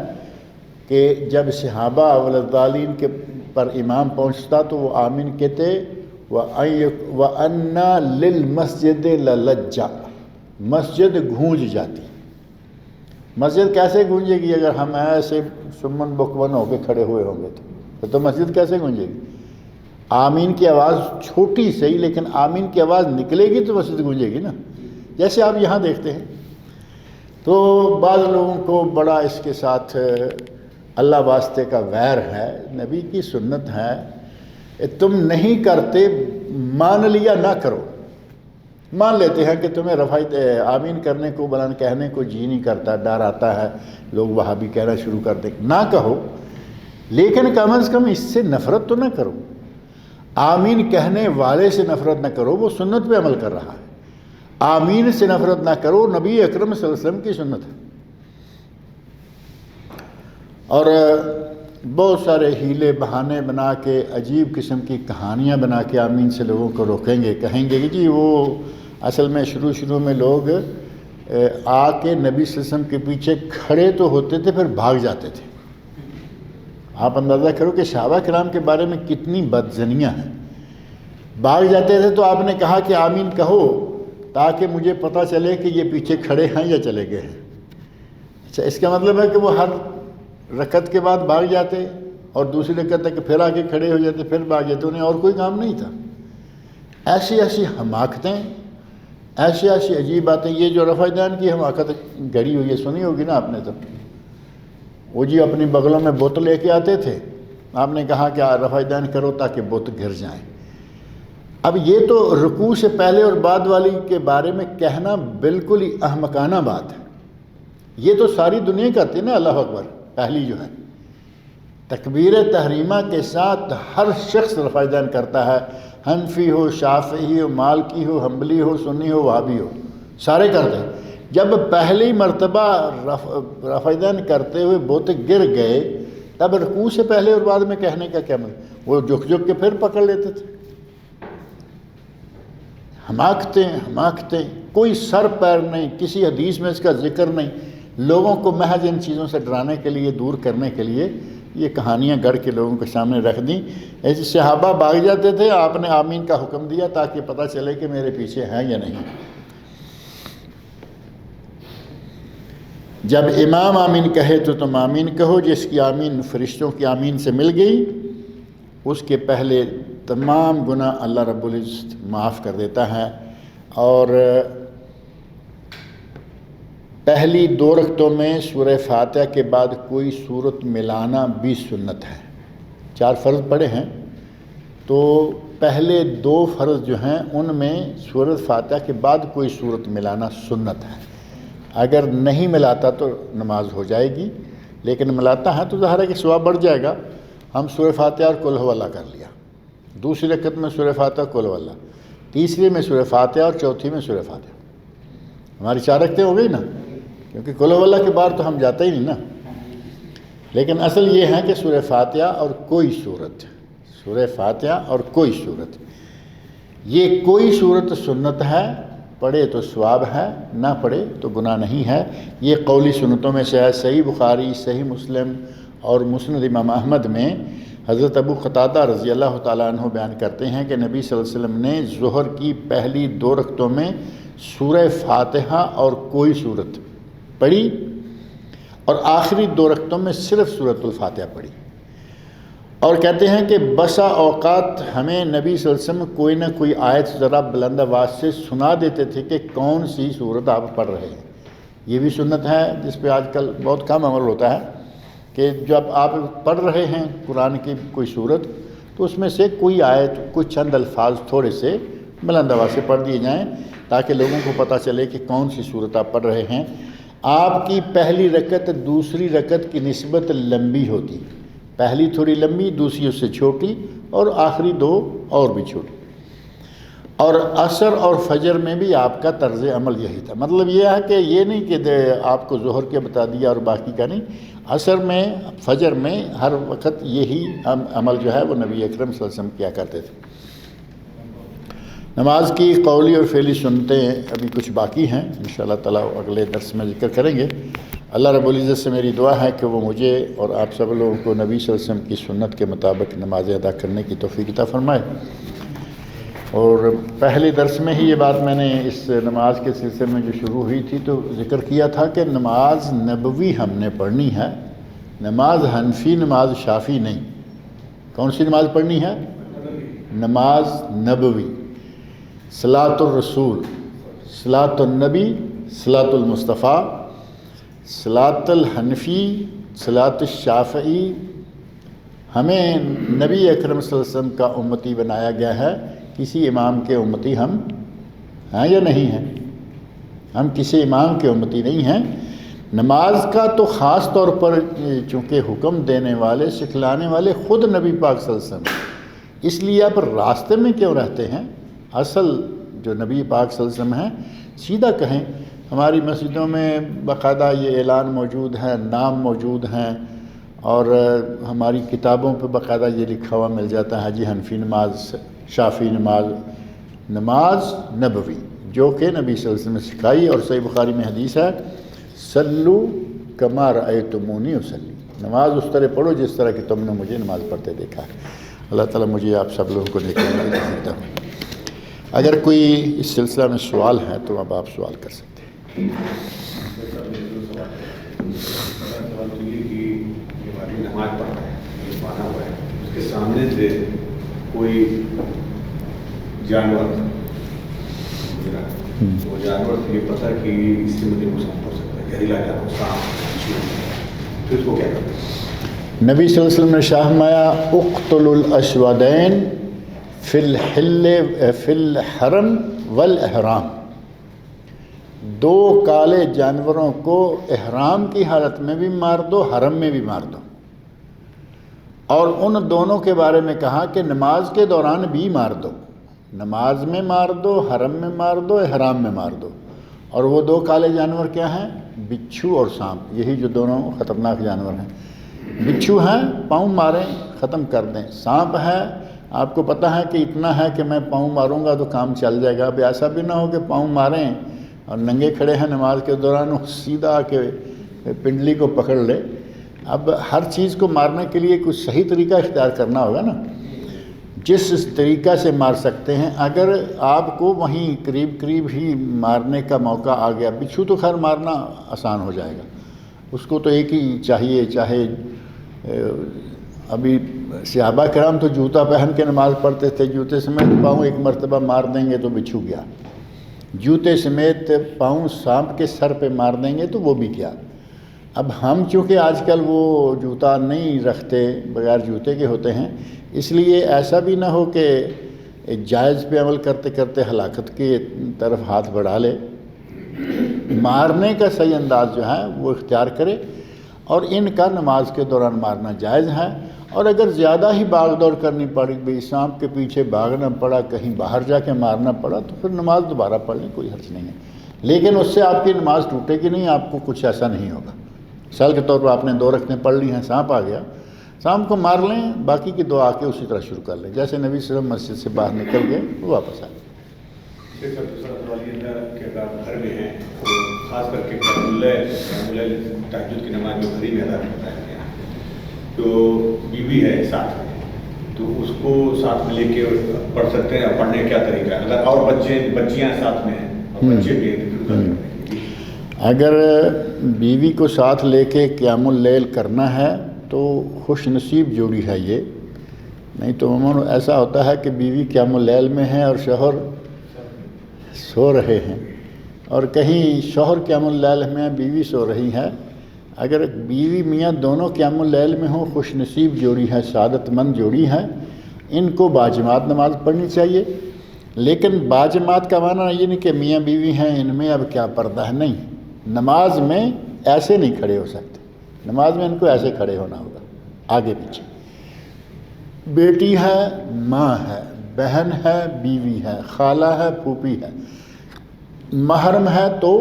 کہ جب صحابہ ولضالین کے پر امام پہنچتا تو وہ آمین کہتے وَأَنَّا لِلْمَسْجِدِ لَلَجَّةً، مسجد گونج جاتی۔ مسجد کیسے گونجے گی اگر ہم ایسے سمن بکمن ہو کے کھڑے ہوئے ہوں گے تو مسجد کیسے گونجے گی؟ آمین کی آواز چھوٹی صحیح، لیکن آمین کی آواز نکلے گی تو مسجد گونجے گی نا، جیسے آپ یہاں دیکھتے ہیں۔ تو بعض لوگوں کو بڑا اس کے ساتھ اللہ واسطے کا ویر ہے، نبی کی سنت ہے، تم نہیں کرتے مان لیا نہ کرو۔ مان لیتے ہیں کہ تمہیں آمین کرنے کو بلند کہنے کو جی نہیں کرتا، ڈر آتا ہے، لوگ وہاں بھی کہنا شروع کر دیں، نہ کہو، لیکن کم از کم اس سے نفرت تو نہ کرو۔ آمین کہنے والے سے نفرت نہ کرو، وہ سنت پہ عمل کر رہا ہے۔ آمین سے نفرت نہ کرو، نبی اکرم صلی اللہ علیہ وسلم کی سنت ہے۔ اور بہت سارے ہیلے بہانے بنا کے، عجیب قسم کی کہانیاں بنا کے آمین سے لوگوں کو روکیں گے، کہیں گے کہ جی وہ اصل میں شروع میں لوگ آ کے نبی صلی اللہ علیہ وسلم کے پیچھے کھڑے تو ہوتے تھے، پھر بھاگ جاتے تھے۔ آپ اندازہ کرو کہ صحابہ کرام کے بارے میں کتنی بدظنیاں ہیں۔ بھاگ جاتے تھے تو آپ نے کہا کہ آمین کہو تاکہ مجھے پتہ چلے کہ یہ پیچھے کھڑے ہیں یا چلے گئے ہیں۔ اچھا، اس کا مطلب ہے کہ وہ ہر رکعت کے بعد بھاگ جاتے اور دوسری رکعت تک پھر آ کے کھڑے ہو جاتے، پھر بھاگ جاتے، انہیں اور کوئی کام نہیں تھا۔ ایسی حماقتیں، ایسی عجیب باتیں، یہ جو رفع دین کی حماقت گھڑی ہوئی ہے، سنی ہوگی نا آپ نے۔ تو وہ جی اپنی بغلوں میں بت لے کے آتے تھے، آپ نے کہا کہ رفع دین کرو تاکہ بت گر جائیں۔ اب یہ تو رکوع سے پہلے اور بعد والی کے بارے میں کہنا بالکل ہی احمقانہ بات ہے۔ یہ تو ساری دنیا کرتی ہے نا، اللہ اکبر پہلی جو ہے تکبیر تحریمہ کے ساتھ ہر شخص رفع دین کرتا ہے، حنفی ہو، شافعی ہو، مالکی ہو، حنبلی ہو، سنی ہو، وہابی ہو، سارے کرتے ہیں۔ جب پہلی مرتبہ رفع دین کرتے ہوئے بت گر گئے تب رکوع سے پہلے اور بعد میں کہنے کا کیا مطلب؟ وہ جھک کے پھر پکڑ لیتے تھے۔ حماقتیں، کوئی سر پیر نہیں، کسی حدیث میں اس کا ذکر نہیں، لوگوں کو محض ان چیزوں سے ڈرانے کے لیے، دور کرنے کے لیے یہ کہانیاں گڑھ کے لوگوں کے سامنے رکھ دیں۔ ایسے صحابہ بھاگ جاتے تھے، آپ نے آمین کا حکم دیا تاکہ پتہ چلے کہ میرے پیچھے ہیں یا نہیں۔ جب امام آمین کہے تو تم آمین کہو، جس کی آمین فرشتوں کی آمین سے مل گئی اس کے پہلے تمام گناہ اللہ رب العزت معاف کر دیتا ہے۔ اور پہلی 2 رکعتوں میں سورہ فاتحہ کے بعد کوئی سورت ملانا بھی سنت ہے۔ 4 فرض پڑھے ہیں تو پہلے 2 فرض جو ہیں ان میں سورہ فاتحہ کے بعد کوئی سورت ملانا سنت ہے۔ اگر نہیں ملاتا تو نماز ہو جائے گی، لیکن ملاتا ہے تو ظاہر ہے کہ ثواب بڑھ جائے گا۔ ہم سورہ فاتحہ اور قل هو اللہ کر لیا، دوسری رکعت میں سورہ فاتحہ قل هو اللہ، تیسری میں سورہ فاتحہ اور چوتھی میں سورہ فاتحہ، ہماری 4 رکعتیں ہو گئی نا، کیونکہ قل هو اللہ کے بعد تو ہم جاتے ہی نہیں نا۔ لیکن اصل یہ ہے کہ سورہ فاتحہ اور کوئی سورت، سورہ فاتحہ اور کوئی سورت، یہ کوئی سورت سنت ہے، پڑھے تو ثواب ہے، نہ پڑھے تو گناہ نہیں ہے۔ یہ قولی سنتوں میں سے ہے۔ صحیح بخاری، صحیح مسلم اور مسند امام احمد میں حضرت ابو قتادہ رضی اللہ تعالیٰ عنہ بیان کرتے ہیں کہ نبی صلی اللہ علیہ وسلم نے ظہر کی پہلی 2 رکعتوں میں سورہ فاتحہ اور کوئی سورت پڑھی اور آخری 2 رکعتوں میں صرف سورۃ الفاتحہ پڑھی، اور کہتے ہیں کہ بسا اوقات ہمیں نبی صلی اللہ علیہ وسلم کوئی نہ کوئی آیت ذرا بلند آواز سے سنا دیتے تھے کہ کون سی سورت آپ پڑھ رہے ہیں۔ یہ بھی سنت ہے جس پہ آج کل بہت کم عمل ہوتا ہے کہ جب آپ پڑھ رہے ہیں قرآن کی کوئی سورت تو اس میں سے کوئی آیت، کوئی چند الفاظ تھوڑے سے بلند آواز سے پڑھ دیے جائیں تاکہ لوگوں کو پتہ چلے کہ کون سی سورت آپ پڑھ رہے ہیں۔ آپ کی پہلی رکعت دوسری رکعت کی نسبت لمبی ہوتی، پہلی تھوڑی لمبی، دوسری اس سے چھوٹی، اور آخری 2 اور بھی چھوٹی۔ اور عصر اور فجر میں بھی آپ کا طرز عمل یہی تھا۔ مطلب یہ ہے کہ یہ نہیں کہ آپ کو ظہر کے بتا دیا اور باقی کا نہیں، عصر میں، فجر میں ہر وقت یہی عمل جو ہے وہ نبی اکرم صلی اللہ علیہ وسلم کیا کرتے تھے۔ نماز کی قولی اور فعلی سنتیں ابھی کچھ باقی ہیں، انشاءاللہ تعالیٰ اگلے درس میں ذکر کریں گے۔ اللہ رب العزت سے میری دعا ہے کہ وہ مجھے اور آپ سب لوگوں کو نبی صلی اللہ علیہ وسلم کی سنت کے مطابق نمازیں ادا کرنے کی توفیق عطا فرمائے۔ اور پہلے درس میں ہی یہ بات میں نے اس نماز کے سلسلے میں جو شروع ہوئی تھی تو ذکر کیا تھا کہ نماز نبوی ہم نے پڑھنی ہے، نماز حنفی نماز شافی نہیں۔ کون سی نماز پڑھنی ہے؟ نماز نبوی، صلاۃ الرسول، صلاۃ النبی، صلاۃ المصطفیٰ، صلاۃ الحنفی، صلاۃ الشافعی۔ ہمیں نبی اکرم صلی اللہ علیہ وسلم کا امتی بنایا گیا ہے، کسی امام کے امتی ہم ہیں یا نہیں ہیں؟ ہم کسی امام کے امتی نہیں ہیں۔ نماز کا تو خاص طور پر چونکہ حکم دینے والے سکھلانے والے خود نبی پاک صلی اللہ علیہ وسلم ہیں، اس لیے آپ راستے میں کیوں رہتے ہیں؟ اصل جو نبی پاک صلی اللہ علیہ وسلم ہیں سیدھا کہیں۔ ہماری مسجدوں میں باقاعدہ یہ اعلان موجود ہے، نام موجود ہیں، اور ہماری کتابوں پہ باقاعدہ یہ لکھا ہوا مل جاتا ہے جی حنفی نماز، شافی نماز، نماز نبوی جو کہ نبی صلی اللہ علیہ وسلم نے سکھائی۔ اور صحیح بخاری میں حدیث ہے، صلو کما رأیتمونی اصلی، نماز اس طرح پڑھو جس طرح کہ تم نے مجھے نماز پڑھتے دیکھا ہے۔ اللہ تعالیٰ مجھے آپ سب لوگوں کو دیکھنے کی توفیق دے۔ اگر کوئی اس سلسلہ میں سوال ہے تو اب آپ سوال کر سکتے ہیں۔ نماز پڑھتا ہے، مانا ہوا ہے، اس کے سامنے سے کوئی جانور گزرا، وہ جانور سے یہ پتہ کہ اس سے مجھے نقصان پہنچ سکتا ہے، زہریلا جانور، سانپ، پھر اس کو کیا کرتے ہیں؟ نبی صلی اللہ علیہ وسلم نے شاہ فرمایا اقتلوا الاسودین فی الحرم والاحرام، دو کالے جانوروں کو احرام کی حالت میں بھی مار دو، حرم میں بھی مار دو، اور ان دونوں کے بارے میں کہا کہ نماز کے دوران بھی مار دو، نماز میں مار دو، حرم میں مار دو، احرام میں مار دو۔ اور وہ دو کالے جانور کیا ہیں؟ بچھو اور سانپ، یہی جو دونوں خطرناک جانور ہیں۔ بچھو ہیں، پاؤں ماریں ختم کر دیں، سانپ ہے آپ کو پتہ ہے کہ اتنا ہے کہ میں پاؤں ماروں گا تو کام چل جائے گا۔ اب ایسا بھی نہ ہو کہ پاؤں ماریں اور ننگے کھڑے ہیں نماز کے دوران سیدھا آ کے پنڈلی کو پکڑ لے۔ اب ہر چیز کو مارنے کے لیے کچھ صحیح طریقہ اختیار کرنا ہوگا نا، جس طریقہ سے مار سکتے ہیں۔ اگر آپ کو وہیں قریب ہی مارنے کا موقع آ گیا، بچھو تو خیر مارنا آسان ہو جائے گا، اس کو تو ایک ہی چاہیے، چاہے ابھی صحابہ کرام تو جوتا پہن کے نماز پڑھتے تھے، جوتے سمیت پاؤں ایک مرتبہ مار دیں گے تو بچھو گیا، جوتے سمیت پاؤں سانپ کے سر پہ مار دیں گے تو وہ بھی کیا۔ اب ہم چونکہ آج کل وہ جوتا نہیں رکھتے، بغیر جوتے کے ہوتے ہیں، اس لیے ایسا بھی نہ ہو کہ جائز پہ عمل کرتے کرتے ہلاکت کی طرف ہاتھ بڑھا لے۔ مارنے کا صحیح انداز جو ہے وہ اختیار کرے، اور ان کا نماز کے دوران مارنا جائز ہے۔ اور اگر زیادہ ہی باغ دوڑ کرنی پڑی، بھئی سانپ کے پیچھے بھاگنا پڑا، کہیں باہر جا کے مارنا پڑا، تو پھر نماز دوبارہ پڑھ لیں، کوئی حرج نہیں ہے، لیکن اس سے آپ کی نماز ٹوٹے گی نہیں، آپ کو کچھ ایسا نہیں ہوگا۔ مثال کے طور پر آپ نے 2 رکعتیں پڑھ لی ہیں، سانپ آ گیا، سانپ کو مار لیں، باقی کی دعا کے اسی طرح شروع کر لیں جیسے نبی صلی اللہ علیہ وسلم مسجد سے باہر نکل گئے وہ واپس آئے۔ دوسرا سوال یہ تھا کہ اگر آپ گھر میں ہیں تو خاص کر کے تہجد کی نماز جو گھر ہی میں ادا کرتا ہے، تو بیوی ہے ساتھ میں، تو اس کو ساتھ میں لے کے پڑھ سکتے ہیں؟ پڑھنے کیا طریقہ ہے؟ اگر اور بچیاں ساتھ میں ہیں اور بچے بھی ہیں، اگر بیوی کو ساتھ لے کے قیام اللیل کرنا ہے تو خوش نصیب جوڑی ہے یہ، نہیں تو عموماً ایسا ہوتا ہے کہ بیوی قیام اللیل میں ہے اور شوہر سو رہے ہیں، اور کہیں شوہر قیام اللیل میں بیوی سو رہی ہے۔ اگر بیوی میاں دونوں قیام اللیل میں ہوں، خوش نصیب جوڑی ہے، سعادت مند جوڑی ہے، ان کو باجماعت نماز پڑھنی چاہیے۔ لیکن باجماعت کا معنی یہ نہیں کہ میاں بیوی ہیں ان میں اب کیا پردہ ہے، نہیں، نماز میں ایسے نہیں کھڑے ہو سکتے، نماز میں ان کو ایسے کھڑے ہونا ہوگا، آگے پیچھے۔ بیٹی ہے، ماں ہے، بہن ہے، بیوی ہے، خالہ ہے، پھوپھی ہے، محرم ہے تو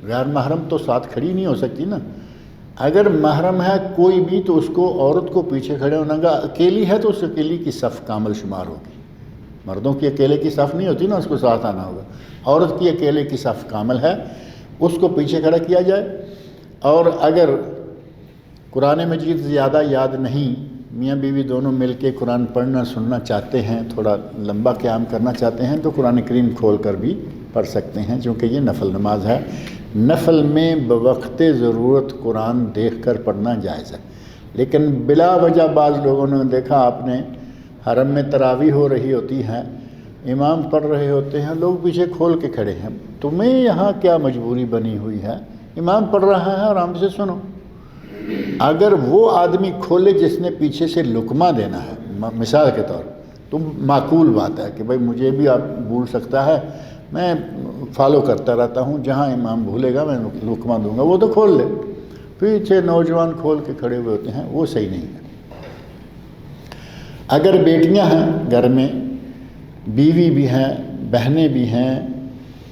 غیر محرم تو ساتھ کھڑی نہیں ہو سکتی نا۔ اگر محرم ہے کوئی بھی تو اس کو عورت کو پیچھے کھڑے ہونا گا، اکیلی ہے تو اس اکیلی کی صف کامل شمار ہوگی، مردوں کی اکیلے کی صف نہیں ہوتی نا، اس کو ساتھ آنا ہوگا۔ عورت کی اکیلے کی صف کامل ہے، اس کو پیچھے کھڑا کیا جائے۔ اور اگر قرآن مجید زیادہ یاد نہیں، میاں بیوی دونوں مل کے قرآن پڑھنا سننا چاہتے ہیں، تھوڑا لمبا قیام کرنا چاہتے ہیں، تو قرآن کریم کھول کر بھی پڑھ سکتے ہیں، چونکہ یہ نفل نماز ہے۔ نفل میں بوقت ضرورت قرآن دیکھ کر پڑھنا جائز ہے، لیکن بلا وجہ بعض لوگوں نے دیکھا آپ نے، حرم میں تراویح ہو رہی ہوتی ہے، امام پڑھ رہے ہوتے ہیں، لوگ پیچھے کھول کے کھڑے ہیں، تمہیں یہاں کیا مجبوری بنی ہوئی ہے؟ امام پڑھ رہا ہے آرام سے سنو۔ اگر وہ آدمی کھولے جس نے پیچھے سے لقمہ دینا ہے، مثال کے طور تم معقول بات ہے کہ بھائی مجھے بھی آپ بھول سکتا ہے، میں فالو کرتا رہتا ہوں، جہاں امام بھولے گا میں لقمہ دوں گا، وہ تو کھول لے۔ پیچھے نوجوان کھول کے کھڑے ہوئے ہوتے ہیں، وہ صحیح نہیں ہے۔ اگر بیٹیاں ہیں گھر میں، بیوی بھی ہیں، بہنیں بھی ہیں،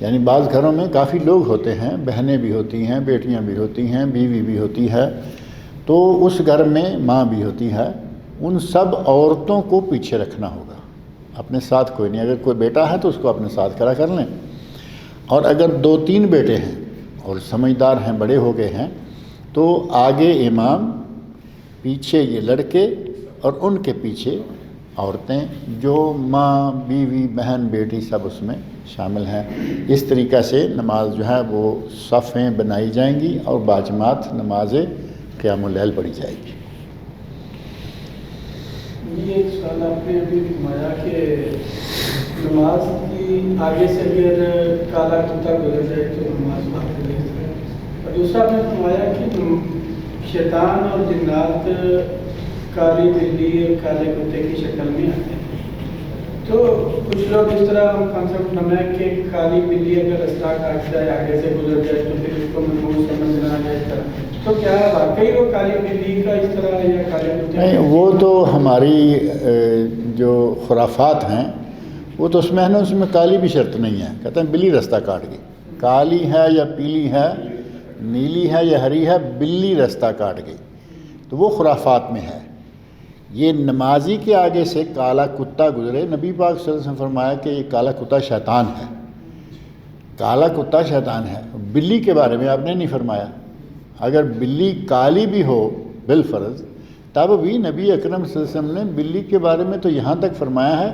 یعنی بعض گھروں میں کافی لوگ ہوتے ہیں، بہنیں بھی ہوتی ہیں، بیٹیاں بھی ہوتی ہیں، بیوی بھی ہوتی ہے، تو اس گھر میں ماں بھی ہوتی ہے، ان سب عورتوں کو پیچھے رکھنا ہوگا، اپنے ساتھ کوئی نہیں۔ اگر کوئی بیٹا ہے تو اس کو اپنے ساتھ کھڑا کر لیں، اور اگر 2-3 بیٹے ہیں اور سمجھدار ہیں، بڑے ہو گئے ہیں، تو آگے امام، پیچھے یہ لڑکے، اور ان کے پیچھے عورتیں، جو ماں، بیوی، بہن، بیٹی سب اس میں شامل ہیں۔ اس طریقہ سے نماز جو ہے وہ صفیں بنائی جائیں گی اور باجماعت نماز قیام اللیل پڑھی جائے گی۔ یہ ایک سوال آپ نے ابھی فرمایا کہ نماز کی آگے سے اگر کالا کتا گزر جائے تو نماز باطل ہے، اور دوسرا آپ نے فرمایا کہ شیطان اور جنات کالی بلی اور کالے کتے کی شکل میں آتے ہیں، تو کچھ لوگ اس طرح کانسیپٹ بنائے کہ کالی بلی اگر رستہ کاٹ جائے، آگے سے گزر جائے تو پھر اس کو منحوس سمجھنا جائے، تو کیا واقعی وہ کالی بلی کا اس طرح یا کالے کتے؟ نہیں، وہ تو ہماری جو خرافات ہیں وہ تو اس میں ہے نا، اس میں کالی بھی شرط نہیں ہے، کہتے ہیں بلی رستہ کاٹ گئی، کالی ہے یا پیلی ہے، نیلی ہے یا ہری ہے، بلی رستہ کاٹ گئی، تو وہ خرافات میں ہے۔ یہ نمازی کے آگے سے کالا کتا گزرے، نبی پاک صلی اللہ علیہ وسلم فرمایا کہ یہ کالا کتا شیطان ہے، کالا کتا شیطان ہے۔ بلی کے بارے میں آپ نے نہیں فرمایا، اگر بلی کالی بھی ہو بالفرض، تب بھی نبی اکرم صلی اللہ علیہ وسلم نے بلی کے بارے میں تو یہاں تک فرمایا ہے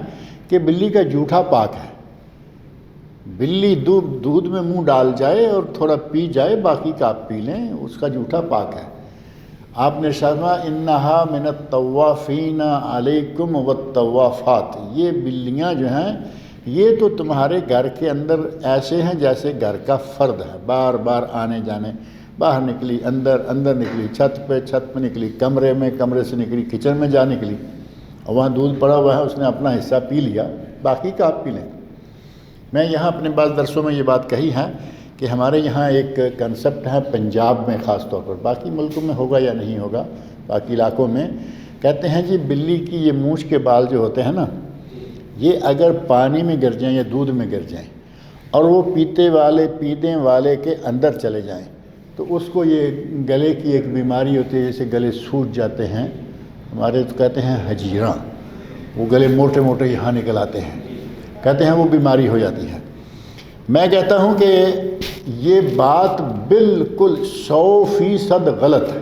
کہ بلی کا جھوٹا پاک ہے، بلی دودھ میں منہ ڈال جائے اور تھوڑا پی جائے، باقی کا آپ پی لیں، اس کا جھوٹا پاک ہے۔ آپ نے فرمایا انہا من الطوافین علیکم والطوافات، یہ بلیاں جو ہیں یہ تو تمہارے گھر کے اندر ایسے ہیں جیسے گھر کا فرد ہے، بار بار آنے جانے، باہر نکلی اندر، اندر نکلی چھت پہ نکلی کمرے میں، کمرے سے نکلی کچن میں جا نکلی، اور وہاں دودھ پڑا ہوا ہے، اس نے اپنا حصہ پی لیا، باقی کا آپ پی لیں۔ میں یہاں اپنے بعض درسوں میں یہ بات کہی ہے کہ ہمارے یہاں ایک کنسپٹ ہے، پنجاب میں خاص طور پر، باقی ملکوں میں ہوگا یا نہیں ہوگا، باقی علاقوں میں کہتے ہیں جی بلی کی یہ مونچھ کے بال جو ہوتے ہیں نا، یہ اگر پانی میں گر جائیں یا دودھ میں گر جائیں اور وہ پینے والے کے اندر چلے جائیں، تو اس کو یہ گلے کی ایک بیماری ہوتی ہے، جیسے گلے سوج جاتے ہیں، ہمارے تو کہتے ہیں حجیراں، وہ گلے موٹے موٹے یہاں نکل آتے ہیں، کہتے ہیں وہ بیماری ہو جاتی ہے۔ میں کہتا ہوں کہ یہ بات بالکل 100% غلط ہے۔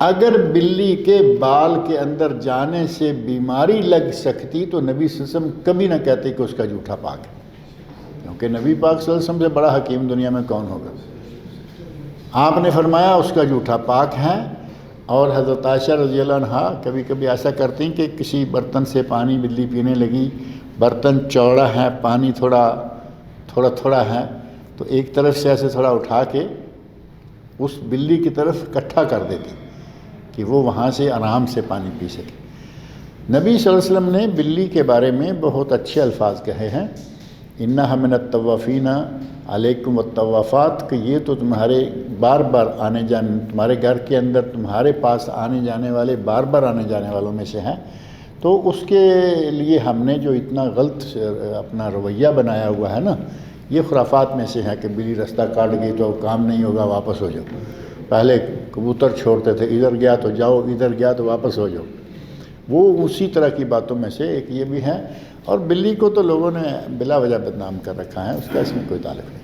اگر بلی کے بال کے اندر جانے سے بیماری لگ سکتی تو نبی صلی اللہ علیہ وسلم کبھی نہ کہتے کہ اس کا جھوٹا پاک ہے، کیونکہ نبی پاک صلی اللہ علیہ وسلم سے بڑا حکیم دنیا میں کون ہوگا۔ آپ نے فرمایا اس کا جھوٹا پاک ہے، اور حضرت عائشہ رضی اللہ عنہا کبھی کبھی ایسا کرتی ہیں کہ کسی برتن سے پانی بلی پینے لگی، برتن چوڑا ہے، پانی تھوڑا ہے، تو ایک طرف سے ایسے تھوڑا اٹھا کے اس بلی کی طرف اکٹھا کر دیتی کہ وہ وہاں سے آرام سے پانی پی سکے۔ نبی صلی اللہ علیہ وسلم نے بلی کے بارے میں بہت اچھے الفاظ کہے ہیں، انہا من الطوافین علیکم والطوافات، کہ یہ تو تمہارے بار بار آنے جانے، تمہارے گھر کے اندر تمہارے پاس آنے جانے والے، بار بار آنے جانے والوں میں سے ہیں۔ تو اس کے لیے ہم نے جو اتنا غلط اپنا رویہ بنایا ہوا ہے نا، یہ خرافات میں سے ہے کہ بلی رستہ کاٹ گئی تو کام نہیں ہوگا، واپس ہو جاؤ۔ پہلے کبوتر چھوڑتے تھے، ادھر گیا تو جاؤ، ادھر گیا تو واپس ہو جاؤ، وہ اسی طرح کی باتوں میں سے ایک یہ بھی ہے۔ اور بلی کو تو لوگوں نے بلا وجہ بدنام کر رکھا ہے، اس کا اس میں کوئی تعلق نہیں۔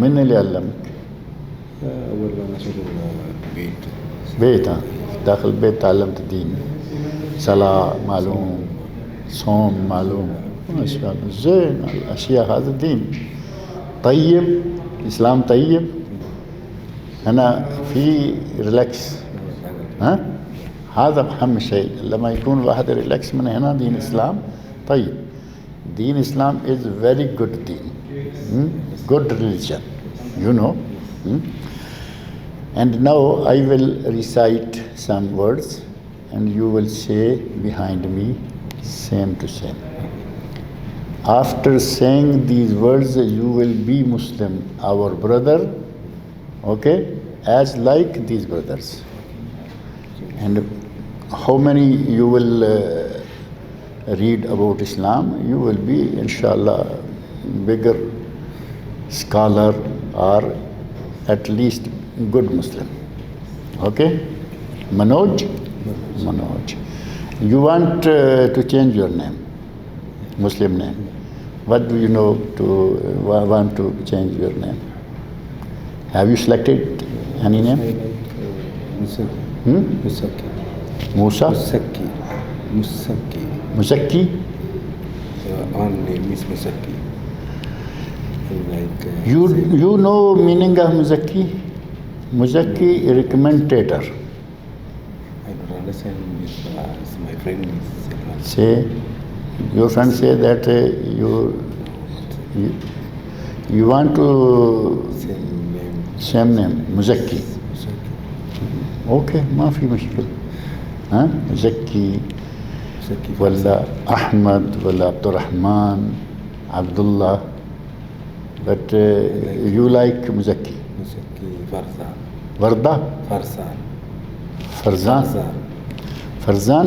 من اللي علمك؟ أول ما نشوف بيت. داخل البيت تعلمت الدين، صلاة معلوم، صوم معلوم، ما شاء الله زين. الأشياء هذا الدين طيب، الإسلام طيب. هنا في ريلاكس، ها هذا أهم شيء. لما يكون الواحد ريلاكس من هنا دين الإسلام طيب. دين الإسلام is very good دين. Good religion, you know. And now I will recite some words and you will say behind me same to same. After saying these words you will be Muslim, our brother, okay, as like these brothers. And how many you will read about Islam, you will be inshallah bigger scholar or at least good Muslim. Okay? Manoj? Manoj. You want to change your name, Muslim name. What do you know to want to change your name? Have you selected any name? Musaki. Musa? Musaki. Musaki. Musaki? On name is Musaki. Like You know meaning of Muzaki? Muzaki recommender. I don't understand this. My friend is Say, your friend say that you want to same name. same name Muzaki. Musaki. Okay, ما في مشكلة. ها مزكي Musaki. ولا أحمد ولا عبد الرحمن عبد الله. But you like Muzaki. Musaki Farzan. Warda? Farzan. Farzan? Farzan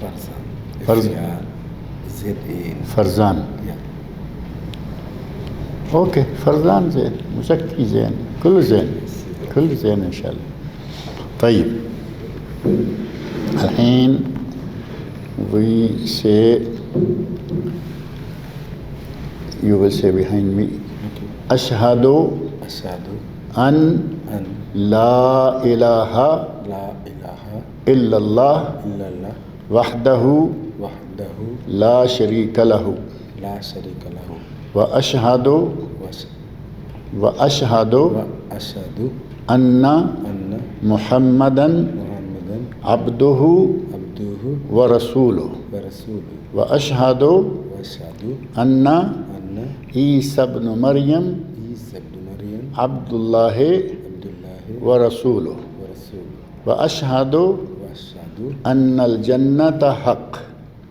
Farzan. Farzan. Z-A. Farzan. Yeah. Okay Farzan Zain, مزكي Zain, كله زين، كله زين ان شاء الله. طيب الحين we say, you will say behind me, أشهد أشهد أن أن لا إله لا إله إلا الله إلا الله وحده وحده لا شريك له لا شريك له وأشهد وأشهد أن أن محمدا محمدا عبده عبده ورسوله ورسوله وأشهد وأشهد أن أن عيسى بن مريم عيسى بن مريم عبد الله عبد الله ورسوله ورسوله وأشهد وأشهد أن الجنة حق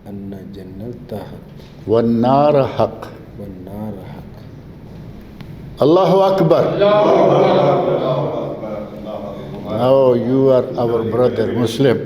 أن الجنة حق والنار حق. والنار حق. الله أكبر. Now you are our brother Muslim.